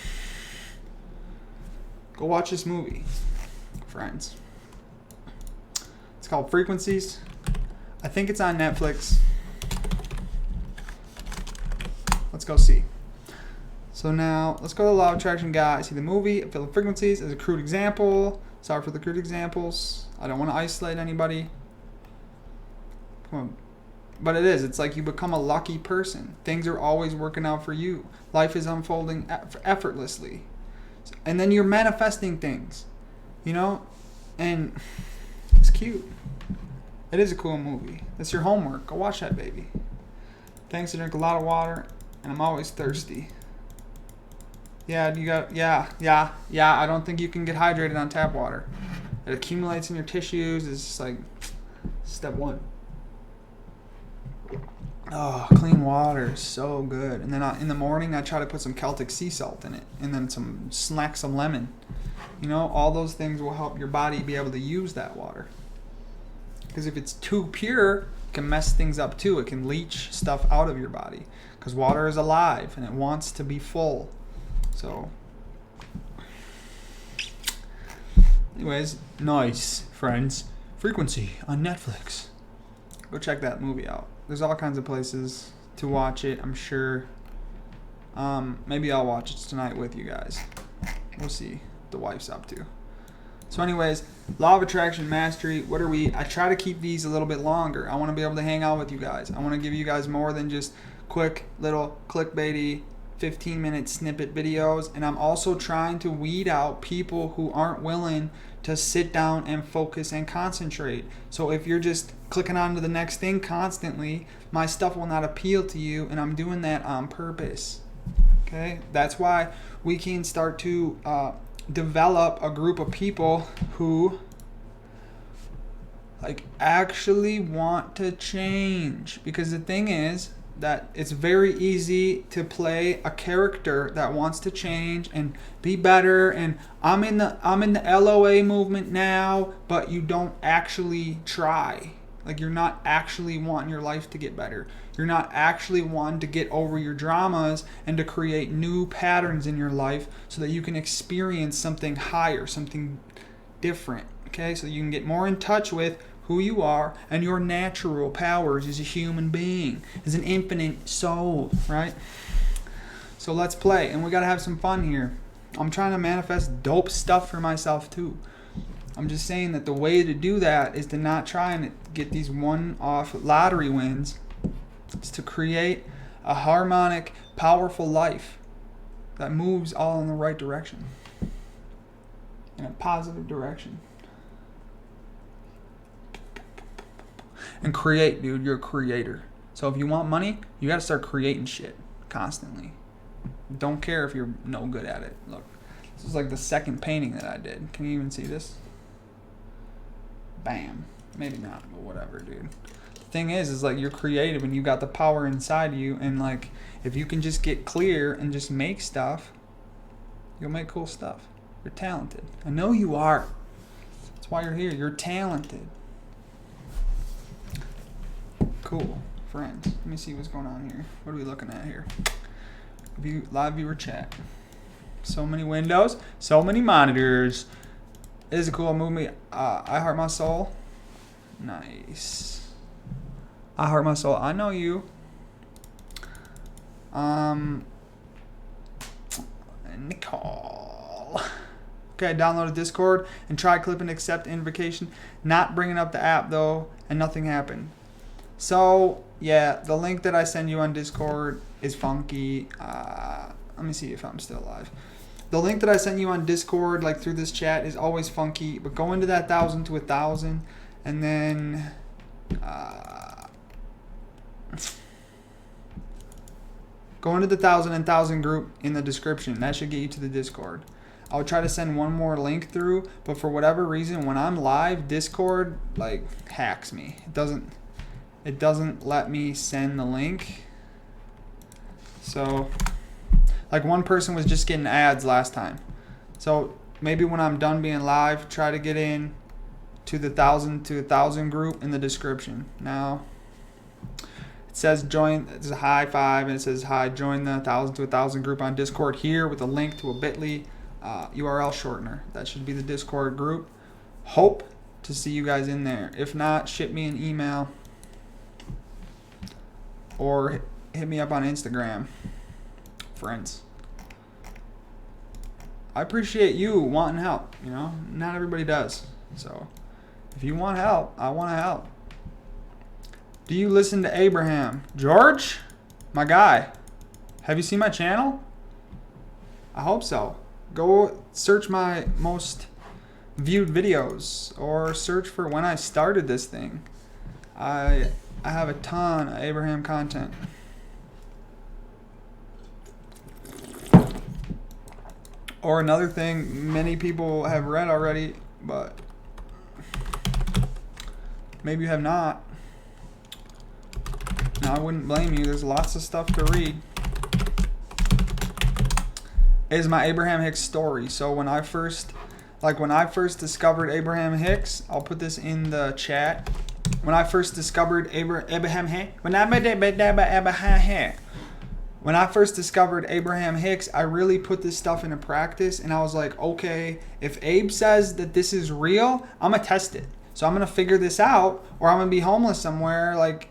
Go watch this movie, friends. It's called Frequencies. I think it's on Netflix. Let's go see. So now, let's go to the Law of Attraction guy. See the movie, Field of Frequencies, as a crude example. Sorry for the crude examples. I don't want to isolate anybody. Come on. But it is. It's like you become a lucky person. Things are always working out for you. Life is unfolding effortlessly. And then you're manifesting things. You know? And it's cute. It is a cool movie. That's your homework. Go watch that, baby. Thanks, I drink a lot of water, and I'm always thirsty. Yeah, I don't think you can get hydrated on tap water. It accumulates in your tissues. It's just like step one. Oh, clean water is so good. And then in the morning, I try to put some Celtic sea salt in it, and then some lemon. You know, all those things will help your body be able to use that water. Because if it's too pure, it can mess things up too. It can leach stuff out of your body. Because water is alive and it wants to be full. So, anyways, nice, friends. Frequency on Netflix. Go check that movie out. There's all kinds of places to watch it, I'm sure. Maybe I'll watch it tonight with you guys. We'll see what the wife's up to. So anyways, Law of Attraction Mastery. What are we? I try to keep these a little bit longer. I want to be able to hang out with you guys. I want to give you guys more than just quick little clickbaity 15-minute snippet videos. And I'm also trying to weed out people who aren't willing to sit down and focus and concentrate. So if you're just clicking on to the next thing constantly, my stuff will not appeal to you, and I'm doing that on purpose. Okay? That's why we can start to develop a group of people who like actually want to change. Because the thing is that it's very easy to play a character that wants to change and be better, and I'm in the LOA movement now, but you don't actually try. Like, you're not actually wanting your life to get better. You're not actually wanting to get over your dramas and to create new patterns in your life so that you can experience something higher, something different. Okay, so you can get more in touch with who you are and your natural powers as a human being, as an infinite soul, right? So let's play, and we gotta have some fun here. I'm trying to manifest dope stuff for myself too. I'm just saying that the way to do that is to not try and get these one-off lottery wins. It's to create a harmonic, powerful life that moves all in the right direction, in a positive direction. And create, dude. You're a creator. So if you want money, you got to start creating shit constantly. Don't care if you're no good at it. Look, this is like the second painting that I did. Can you even see this? Bam. Maybe not, but whatever, dude. The thing is like you're creative and you got the power inside you, and like if you can just get clear and just make stuff, you'll make cool stuff. You're talented. I know you are. That's why you're here. You're talented. Cool. Friends. Let me see what's going on here. What are we looking at here? Live viewer chat. So many windows. So many monitors. It is a cool movie. I Heart My Soul. Nice. I Heart My Soul. I know you. Nicole. Okay, I downloaded Discord and tried clipping accept invocation. Not bringing up the app though, and nothing happened. So yeah, the link that I send you on Discord is funky. Let me see if I'm still alive. The link that I sent you on Discord, like through this chat, is always funky. But go into that 1,000 to 1,000, and then go into the 1,000 and 1,000 group in the description. That should get you to the Discord. I'll try to send one more link through, but for whatever reason, when I'm live, Discord like hacks me. It doesn't let me send the link. So, like one person was just getting ads last time. So maybe when I'm done being live, try to get in to the 1,000 to 1,000 group in the description. Now, it says join, it's a high five, and it says hi, join the 1,000 to 1,000 group on Discord here with a link to a bit.ly URL shortener. That should be the Discord group. Hope to see you guys in there. If not, ship me an email or hit me up on Instagram, friends. I appreciate you wanting help. You know, not everybody does. So if you want help, I want to help. Do you listen to Abraham? George, my guy, have you seen my channel? I hope so. Go search my most viewed videos or search for when I started this thing. I have a ton of Abraham content. Or another thing many people have read already, but maybe you have not. Now, I wouldn't blame you. There's lots of stuff to read. Is my Abraham Hicks story. So when I first discovered Abraham Hicks, I'll put this in the chat. When I first discovered Abraham Hicks, I really put this stuff into practice, and I was like, okay, if Abe says that this is real, I'm gonna test it. So I'm gonna figure this out, or I'm gonna be homeless somewhere. Like,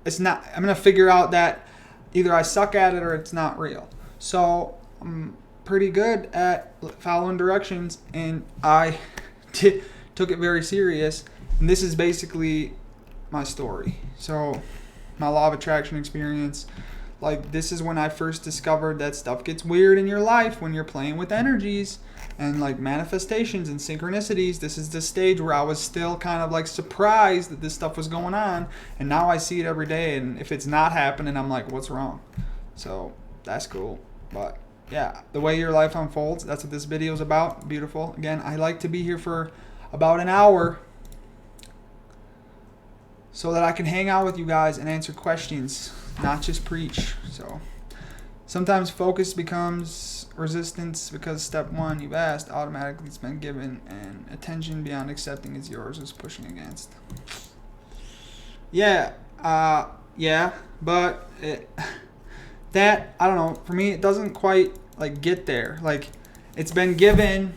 it's not. I'm gonna figure out that either I suck at it or it's not real. So I'm pretty good at following directions, and I took it very serious. And this is basically my story. So my law of attraction experience, like this is when I first discovered that stuff gets weird in your life when you're playing with energies and like manifestations and synchronicities. This is the stage where I was still kind of like surprised that this stuff was going on, and now I see it every day, and if it's not happening, I'm like, what's wrong? So that's cool. But yeah, the way your life unfolds, that's what this video is about. Beautiful. Again, I like to be here for about an hour so that I can hang out with you guys and answer questions, not just preach. So sometimes focus becomes resistance because step one, you've asked, automatically it's been given, and attention beyond accepting is yours is pushing against. Yeah, but that, I don't know, for me it doesn't quite like get there. Like it's been given,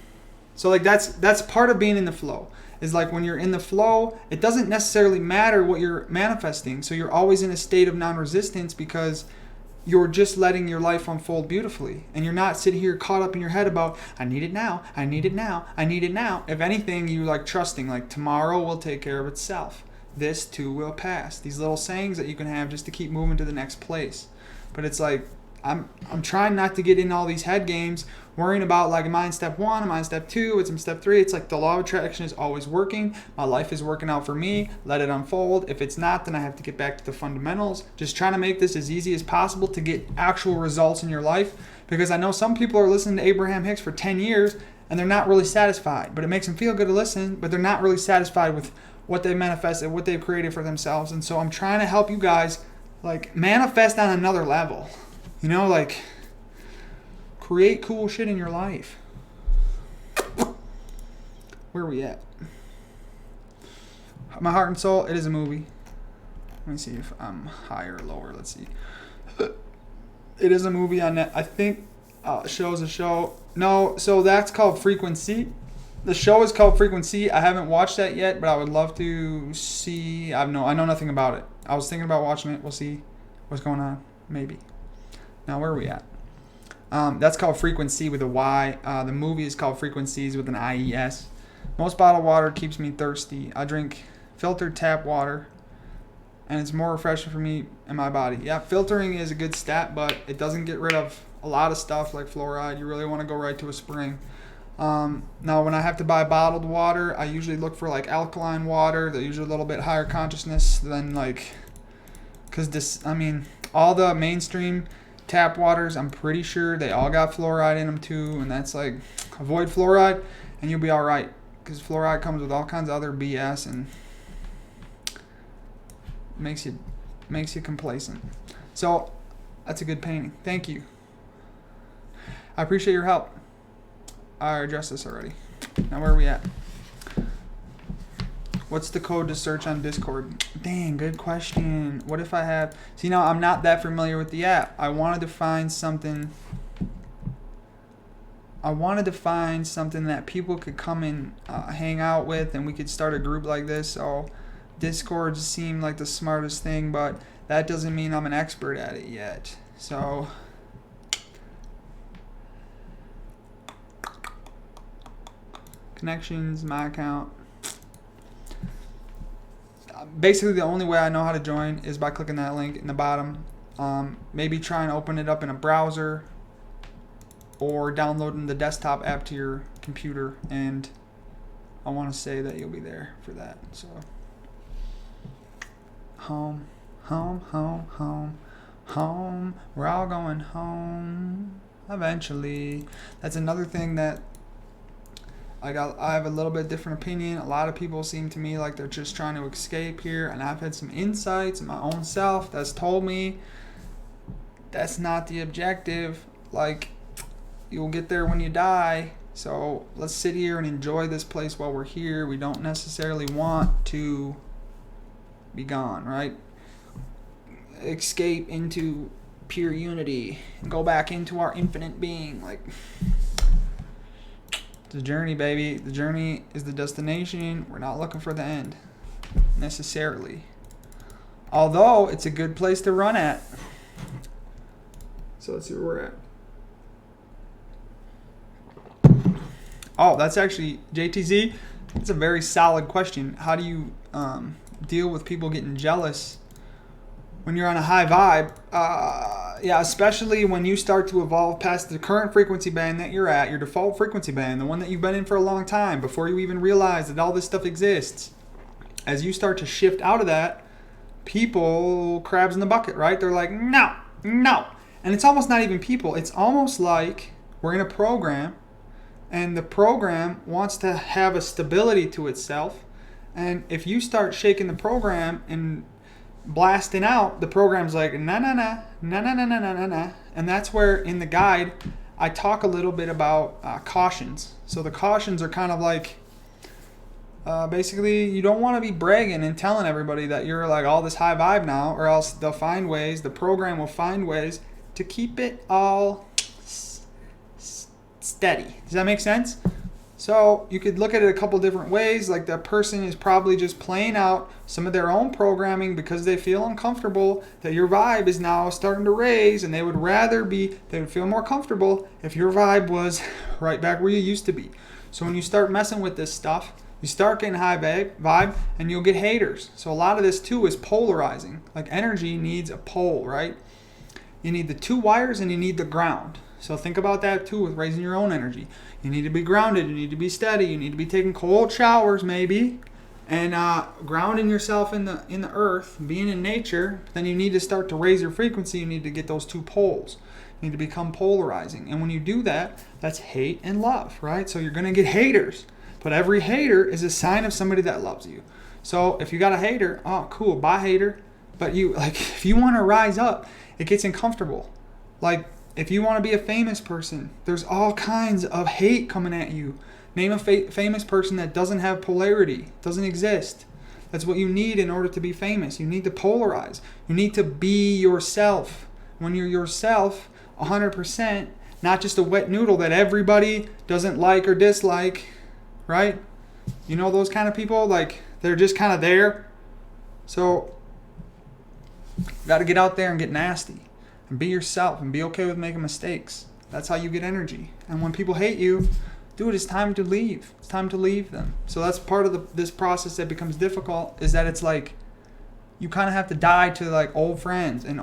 so like that's part of being in the flow. Is like when you're in the flow, it doesn't necessarily matter what you're manifesting. So you're always in a state of non-resistance because you're just letting your life unfold beautifully. And you're not sitting here caught up in your head about, I need it now, I need it now, I need it now. If anything, you like trusting, like tomorrow will take care of itself. This too will pass. These little sayings that you can have just to keep moving to the next place. But it's like, I'm trying not to get in all these head games, worrying about like, am I in step 1, am I in step 2, it's in step 3. It's like the law of attraction is always working. My life is working out for me. Let it unfold. If it's not, then I have to get back to the fundamentals. Just trying to make this as easy as possible to get actual results in your life. Because I know some people are listening to Abraham Hicks for 10 years and they're not really satisfied. But it makes them feel good to listen, but they're not really satisfied with what they manifested, what they've created for themselves. And so I'm trying to help you guys like manifest on another level. You know, like create cool shit in your life. Where are we at? My Heart and Soul, it is a movie. Let me see if I'm higher or lower. Let's see. It is a movie on net. I think show's a show. No, so that's called Frequency. The show is called Frequency. I haven't watched that yet, but I would love to see. I know nothing about it. I was thinking about watching it. We'll see what's going on. Maybe. Now, where are we at? That's called Frequency with a Y. The movie is called Frequencies with an IES. Most bottled water keeps me thirsty. I drink filtered tap water, and it's more refreshing for me and my body. Yeah, filtering is a good stat, but it doesn't get rid of a lot of stuff like fluoride. You really want to go right to a spring. Now, when I have to buy bottled water, I usually look for like alkaline water. They're usually a little bit higher consciousness than all the mainstream tap waters, I'm pretty sure they all got fluoride in them too, and that's like, avoid fluoride and you'll be all right, because fluoride comes with all kinds of other BS and makes you complacent. So that's a good painting. Thank you. I appreciate your help. I addressed this already. Now where are we at? What's the code to search on Discord? Dang, good question. What if I have... See, now I'm not that familiar with the app. I wanted to find something that people could come and hang out with, and we could start a group like this. So Discord seemed like the smartest thing, but that doesn't mean I'm an expert at it yet. So... connections, my account. Basically, the only way I know how to join is by clicking that link in the bottom. Maybe try and open it up in a browser or downloading the desktop app to your computer, and I want to say that you'll be there for that. So home, home, home, home, home. We're all going home eventually. That's another thing that I have a little bit different opinion. A lot of people seem to me like they're just trying to escape here, and I've had some insights in my own self that's told me that's not the objective. Like, you'll get there when you die. So let's sit here and enjoy this place while we're here. We don't necessarily want to be gone, right? Escape into pure unity and go back into our infinite being. Like, the journey, baby. The journey is the destination. We're not looking for the end necessarily. Although it's a good place to run at. So let's see where we're at. Oh, that's actually JTZ. It's a very solid question. How do you deal with people getting jealous when you're on a high vibe? Yeah, especially when you start to evolve past the current frequency band that you're at, your default frequency band, the one that you've been in for a long time, before you even realize that all this stuff exists. As you start to shift out of that, people, crabs in the bucket, right? They're like, no, no. And it's almost not even people. It's almost like we're in a program, and the program wants to have a stability to itself. And if you start shaking the program and blasting out, the program's like, nah, nah, nah, nah, nah, nah, nah, nah, nah, nah. And that's where in the guide, I talk a little bit about cautions. So the cautions are kind of like, basically, you don't want to be bragging and telling everybody that you're like all this high vibe now, or else they'll find ways, the program will find ways to keep it all steady. Does that make sense? So you could look at it a couple different ways. Like, that person is probably just playing out some of their own programming because they feel uncomfortable that your vibe is now starting to raise, and they would feel more comfortable if your vibe was right back where you used to be. So when you start messing with this stuff, you start getting high vibe, and you'll get haters. So a lot of this too is polarizing. Like, energy needs a pole, right? You need the two wires and you need the ground. So think about that too with raising your own energy. You need to be grounded. You need to be steady. You need to be taking cold showers maybe, and grounding yourself in the earth, being in nature. Then you need to start to raise your frequency. You need to get those two poles. You need to become polarizing. And when you do that, that's hate and love, right? So you're going to get haters. But every hater is a sign of somebody that loves you. So if you got a hater, oh, cool, bye hater. But if you want to rise up, it gets uncomfortable. Like, if you want to be a famous person, there's all kinds of hate coming at you. Name a famous person that doesn't have polarity, doesn't exist. That's what you need in order to be famous. You need to polarize. You need to be yourself. When you're yourself, 100%, not just a wet noodle that everybody doesn't like or dislike, right? You know those kind of people? Like, they're just kind of there. So, you got to get out there and get nasty. And be yourself and be okay with making mistakes. That's how you get energy. And when people hate you, dude, it's time to leave. It's time to leave them. So that's part of this process that becomes difficult, is that it's like you kind of have to die to like old friends and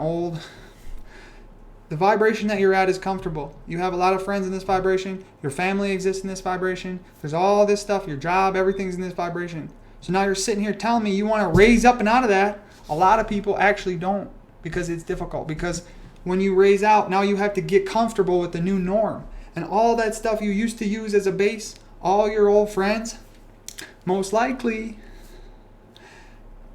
the vibration that you're at is comfortable. You have a lot of friends in this vibration. Your family exists in this vibration. There's all this stuff, your job, everything's in this vibration. So now you're sitting here telling me you want to raise up and out of that. A lot of people actually don't, because it's difficult. Because when you raise out, now you have to get comfortable with the new norm. And all that stuff you used to use as a base, all your old friends, most likely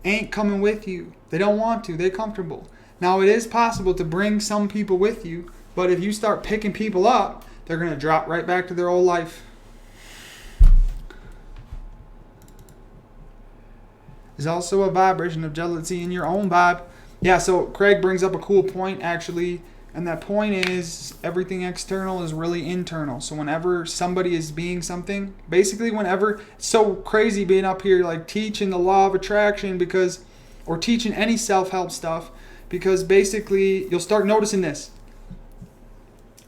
ain't coming with you. They don't want to. They're comfortable. Now, it is possible to bring some people with you, but if you start picking people up, they're going to drop right back to their old life. There's also a vibration of jealousy in your own vibe. Yeah, so Craig brings up a cool point, actually, and that point is everything external is really internal. So whenever somebody is being something, basically whenever, it's so crazy being up here like teaching the law of attraction or teaching any self-help stuff, because basically you'll start noticing this.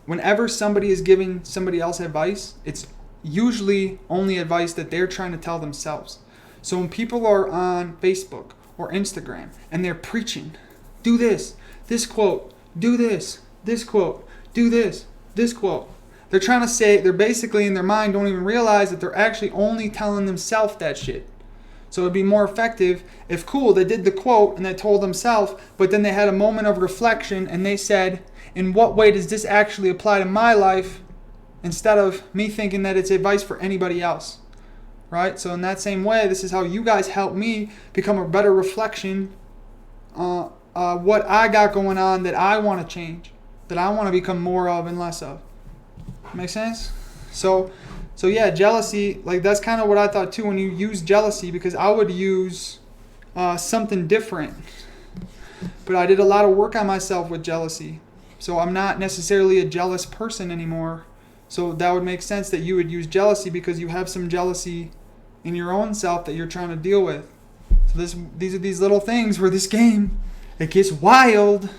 Whenever somebody is giving somebody else advice, it's usually only advice that they're trying to tell themselves. So when people are on Facebook or Instagram and they're preaching, do this quote, do this quote, do this quote. They're trying to say, they're basically in their mind don't even realize that they're actually only telling themselves that shit. So it'd be more effective if, cool, they did the quote and they told themselves, but then they had a moment of reflection and they said, in what way does this actually apply to my life, instead of me thinking that it's advice for anybody else, right? So in that same way, this is how you guys help me become a better reflection what I got going on that I want to change, that I want to become more of and less of. Make sense? So yeah, jealousy, like that's kind of what I thought too when you use jealousy, because I would use something different. But I did a lot of work on myself with jealousy. So I'm not necessarily a jealous person anymore. So that would make sense that you would use jealousy, because you have some jealousy in your own self that you're trying to deal with. So these are these little things where this game, it gets wild.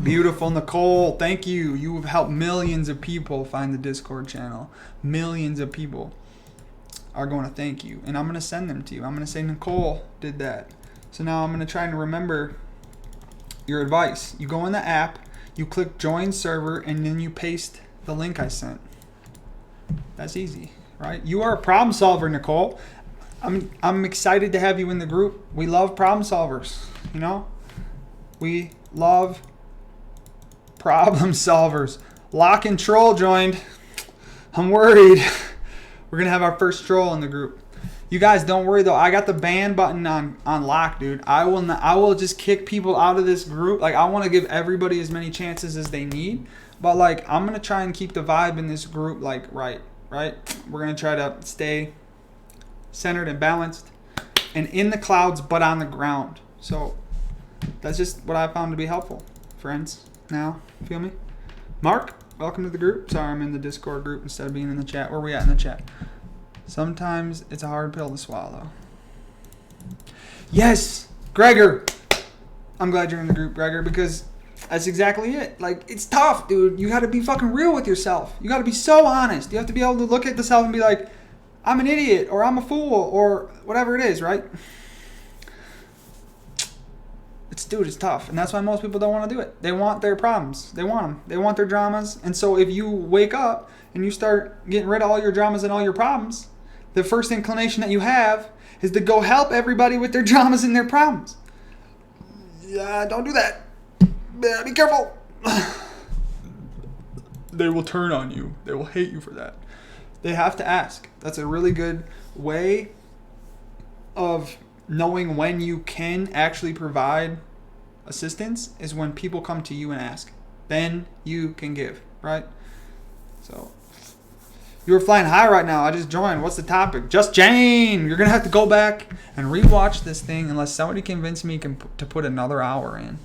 Beautiful, Nicole. Thank you. You have helped millions of people find the Discord channel. Millions of people are going to thank you. And I'm going to send them to you. I'm going to say Nicole did that. So now I'm going to try and remember your advice. You go in the app, you click join server, and then you paste the link I sent. That's easy, right? You are a problem solver, Nicole. I'm excited to have you in the group. We love problem solvers, you know? We love problem solvers. Lock and Troll joined. I'm worried. We're gonna have our first troll in the group. You guys don't worry though. I got the ban button on lock, dude. I will just kick people out of this group. Like, I want to give everybody as many chances as they need. But like, I'm gonna try and keep the vibe in this group like right. We're gonna try to stay centered and balanced and in the clouds, but on the ground. So that's just what I found to be helpful, friends. Now, feel me? Mark, welcome to the group. Sorry, I'm in the Discord group instead of being in the chat. Where are we at in the chat? Sometimes it's a hard pill to swallow. Yes, Gregor. I'm glad you're in the group, Gregor, because that's exactly it. Like, it's tough, dude. You got to be fucking real with yourself. You got to be so honest. You have to be able to look at yourself and be like, I'm an idiot, or I'm a fool, or whatever it is, right? It's tough. And that's why most people don't want to do it. They want their problems. They want them. They want their dramas. And so if you wake up and you start getting rid of all your dramas and all your problems, the first inclination that you have is to go help everybody with their dramas and their problems. Yeah, don't do that. Be careful. They will turn on you. They will hate you for that. They have to ask. That's a really good way of knowing when you can actually provide assistance, is when people come to you and ask. Then you can give, right? So you were flying high right now. I just joined. What's the topic? Just Jane. You're gonna have to go back and rewatch this thing unless somebody convinced me to put another hour in.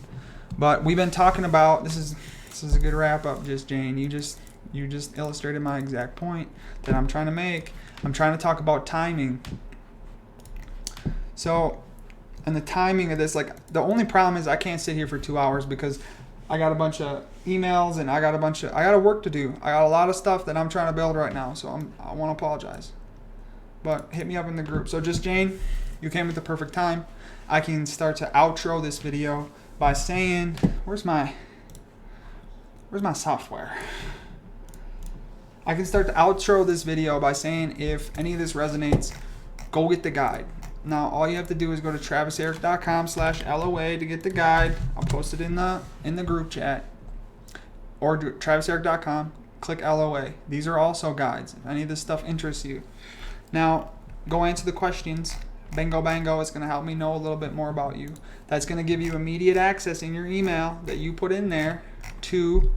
But we've been talking about this is a good wrap up. Just Jane. You just illustrated my exact point that I'm trying to make. I'm trying to talk about timing. So And the timing of this, like, the only problem is I can't sit here for 2 hours because I got a bunch of emails and I got work to do. I got a lot of stuff that I'm trying to build right now, so I want to apologize. But hit me up in the group. So just Jane, you came at the perfect time. I can start to outro this video by saying, where's my software? I can start to outro this video by saying, if any of this resonates, go get the guide. Now, all you have to do is go to traviseric.com/LOA to get the guide. I'll post it in the group chat. Or do traviseric.com, click LOA. These are also guides, if any of this stuff interests you. Now, go answer the questions. Bingo Bango is going to help me know a little bit more about you. That's going to give you immediate access in your email that you put in there to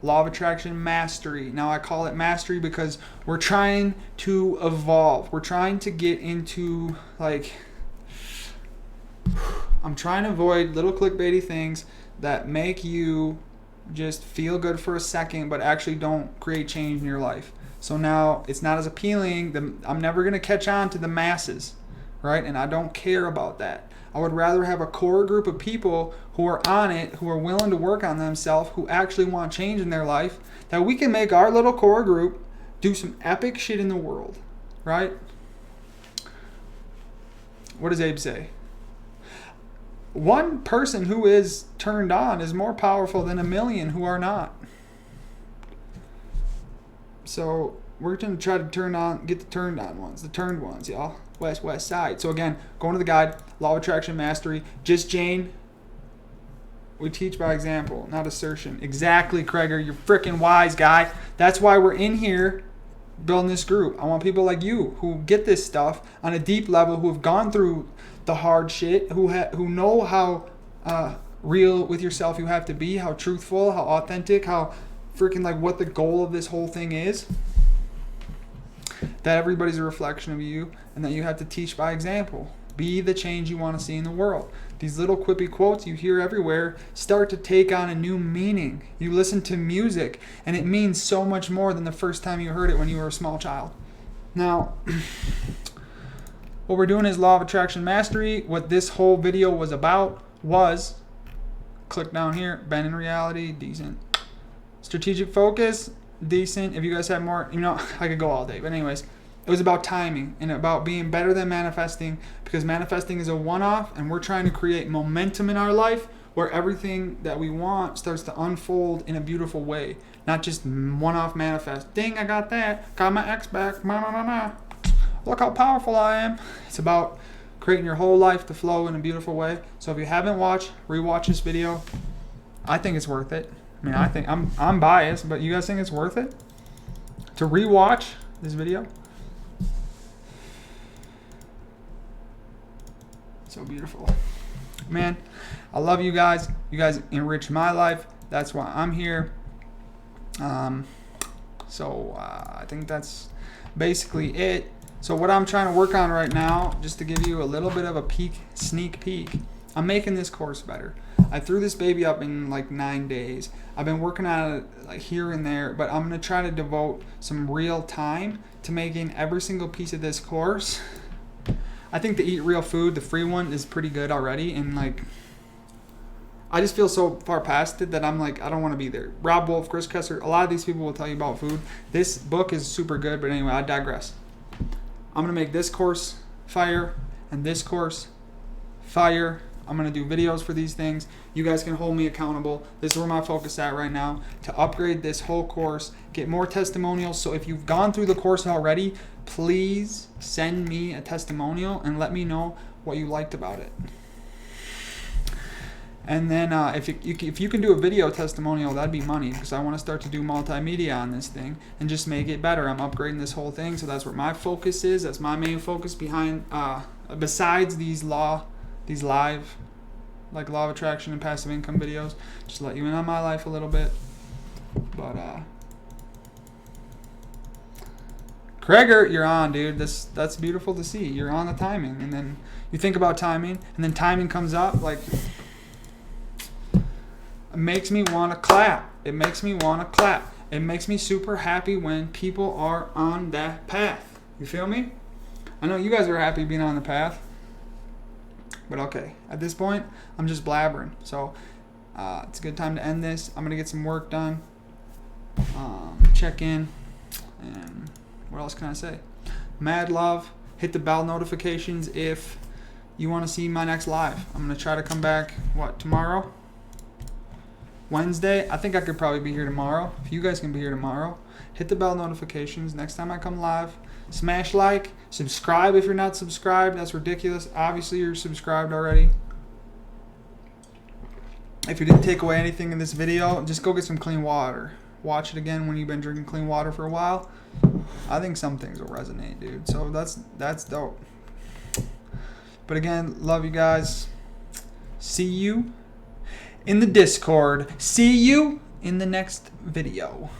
Law of Attraction Mastery. Now I call it Mastery because we're trying to evolve. We're trying to get into, like, I'm trying to avoid little clickbaity things that make you just feel good for a second but actually don't create change in your life. So now it's not as appealing. I'm never going to catch on to the masses, right? And I don't care about that. I would rather have a core group of people who are on it, who are willing to work on themselves, who actually want change in their life, that we can make our little core group do some epic shit in the world, right? What does Abe say? One person who is turned on is more powerful than a million who are not. So we're going to try to get the turned on ones, the turned ones, y'all. West side. So again, going to the guide, Law of Attraction Mastery. Just Jane. We teach by example, not assertion. Exactly, Krager. You're freaking wise, guy. That's why we're in here building this group. I want people like you who get this stuff on a deep level, who have gone through the hard shit, who know how real with yourself you have to be, how truthful, how authentic, how freaking, like, what the goal of this whole thing is. That everybody's a reflection of you, and that you have to teach by example. Be the change you want to see in the world. These little quippy quotes you hear everywhere start to take on a new meaning. You listen to music, and it means so much more than the first time you heard it when you were a small child. Now, what we're doing is Law of Attraction Mastery. What this whole video was about was, click down here, bend in reality, decent. Strategic focus, decent. If you guys have more, I could go all day. But anyways, it was about timing and about being better than manifesting, because manifesting is a one-off, and we're trying to create momentum in our life where everything that we want starts to unfold in a beautiful way, not just one-off manifest. Ding, I got that. Got my ex back. Look how powerful I am. It's about creating your whole life to flow in a beautiful way. So if you haven't watched, rewatch this video. I think it's worth it. I mean, I think I'm biased, but you guys think it's worth it to rewatch this video? So beautiful. Man, I love you guys. You guys enrich my life. That's why I'm here. I think that's basically it. So what I'm trying to work on right now, just to give you a little bit of a sneak peek, I'm making this course better. I threw this baby up in like 9 days. I've been working on it like here and there, but I'm going to try to devote some real time to making every single piece of this course. I think the Eat Real Food, the free one, is pretty good already. And like, I just feel so far past it that I'm like, I don't want to be there. Rob Wolf, Chris Kessler, a lot of these people will tell you about food. This book is super good, but anyway, I digress. I'm going to make this course fire and this course fire. I'm going to do videos for these things. You guys can hold me accountable. This is where my focus is at right now, to upgrade this whole course, get more testimonials. So if you've gone through the course already, please send me a testimonial and let me know what you liked about it. And then if you can do a video testimonial, that'd be money, because I want to start to do multimedia on this thing and just make it better. I'm upgrading this whole thing, so that's where my focus is. That's my main focus behind, besides these live, like Law of Attraction and passive income videos. Just let you in on my life a little bit. But Krager, you're on, dude. That's beautiful to see. You're on the timing, and then you think about timing, and then timing comes up, like, it makes me want to clap. It makes me want to clap. It makes me super happy when people are on that path. You feel me? I know you guys are happy being on the path. But okay, at this point, I'm just blabbering. So it's a good time to end this. I'm going to get some work done, check in, and what else can I say? Mad love. Hit the bell notifications if you want to see my next live. I'm going to try to come back, tomorrow? Wednesday? I think I could probably be here tomorrow. If you guys can be here tomorrow, hit the bell notifications next time I come live. Smash like, subscribe if you're not subscribed. That's ridiculous. Obviously, you're subscribed already. If you didn't take away anything in this video, just go get some clean water. Watch it again when you've been drinking clean water for a while. I think some things will resonate, dude. So that's dope. But again, love you guys. See you in the Discord. See you in the next video.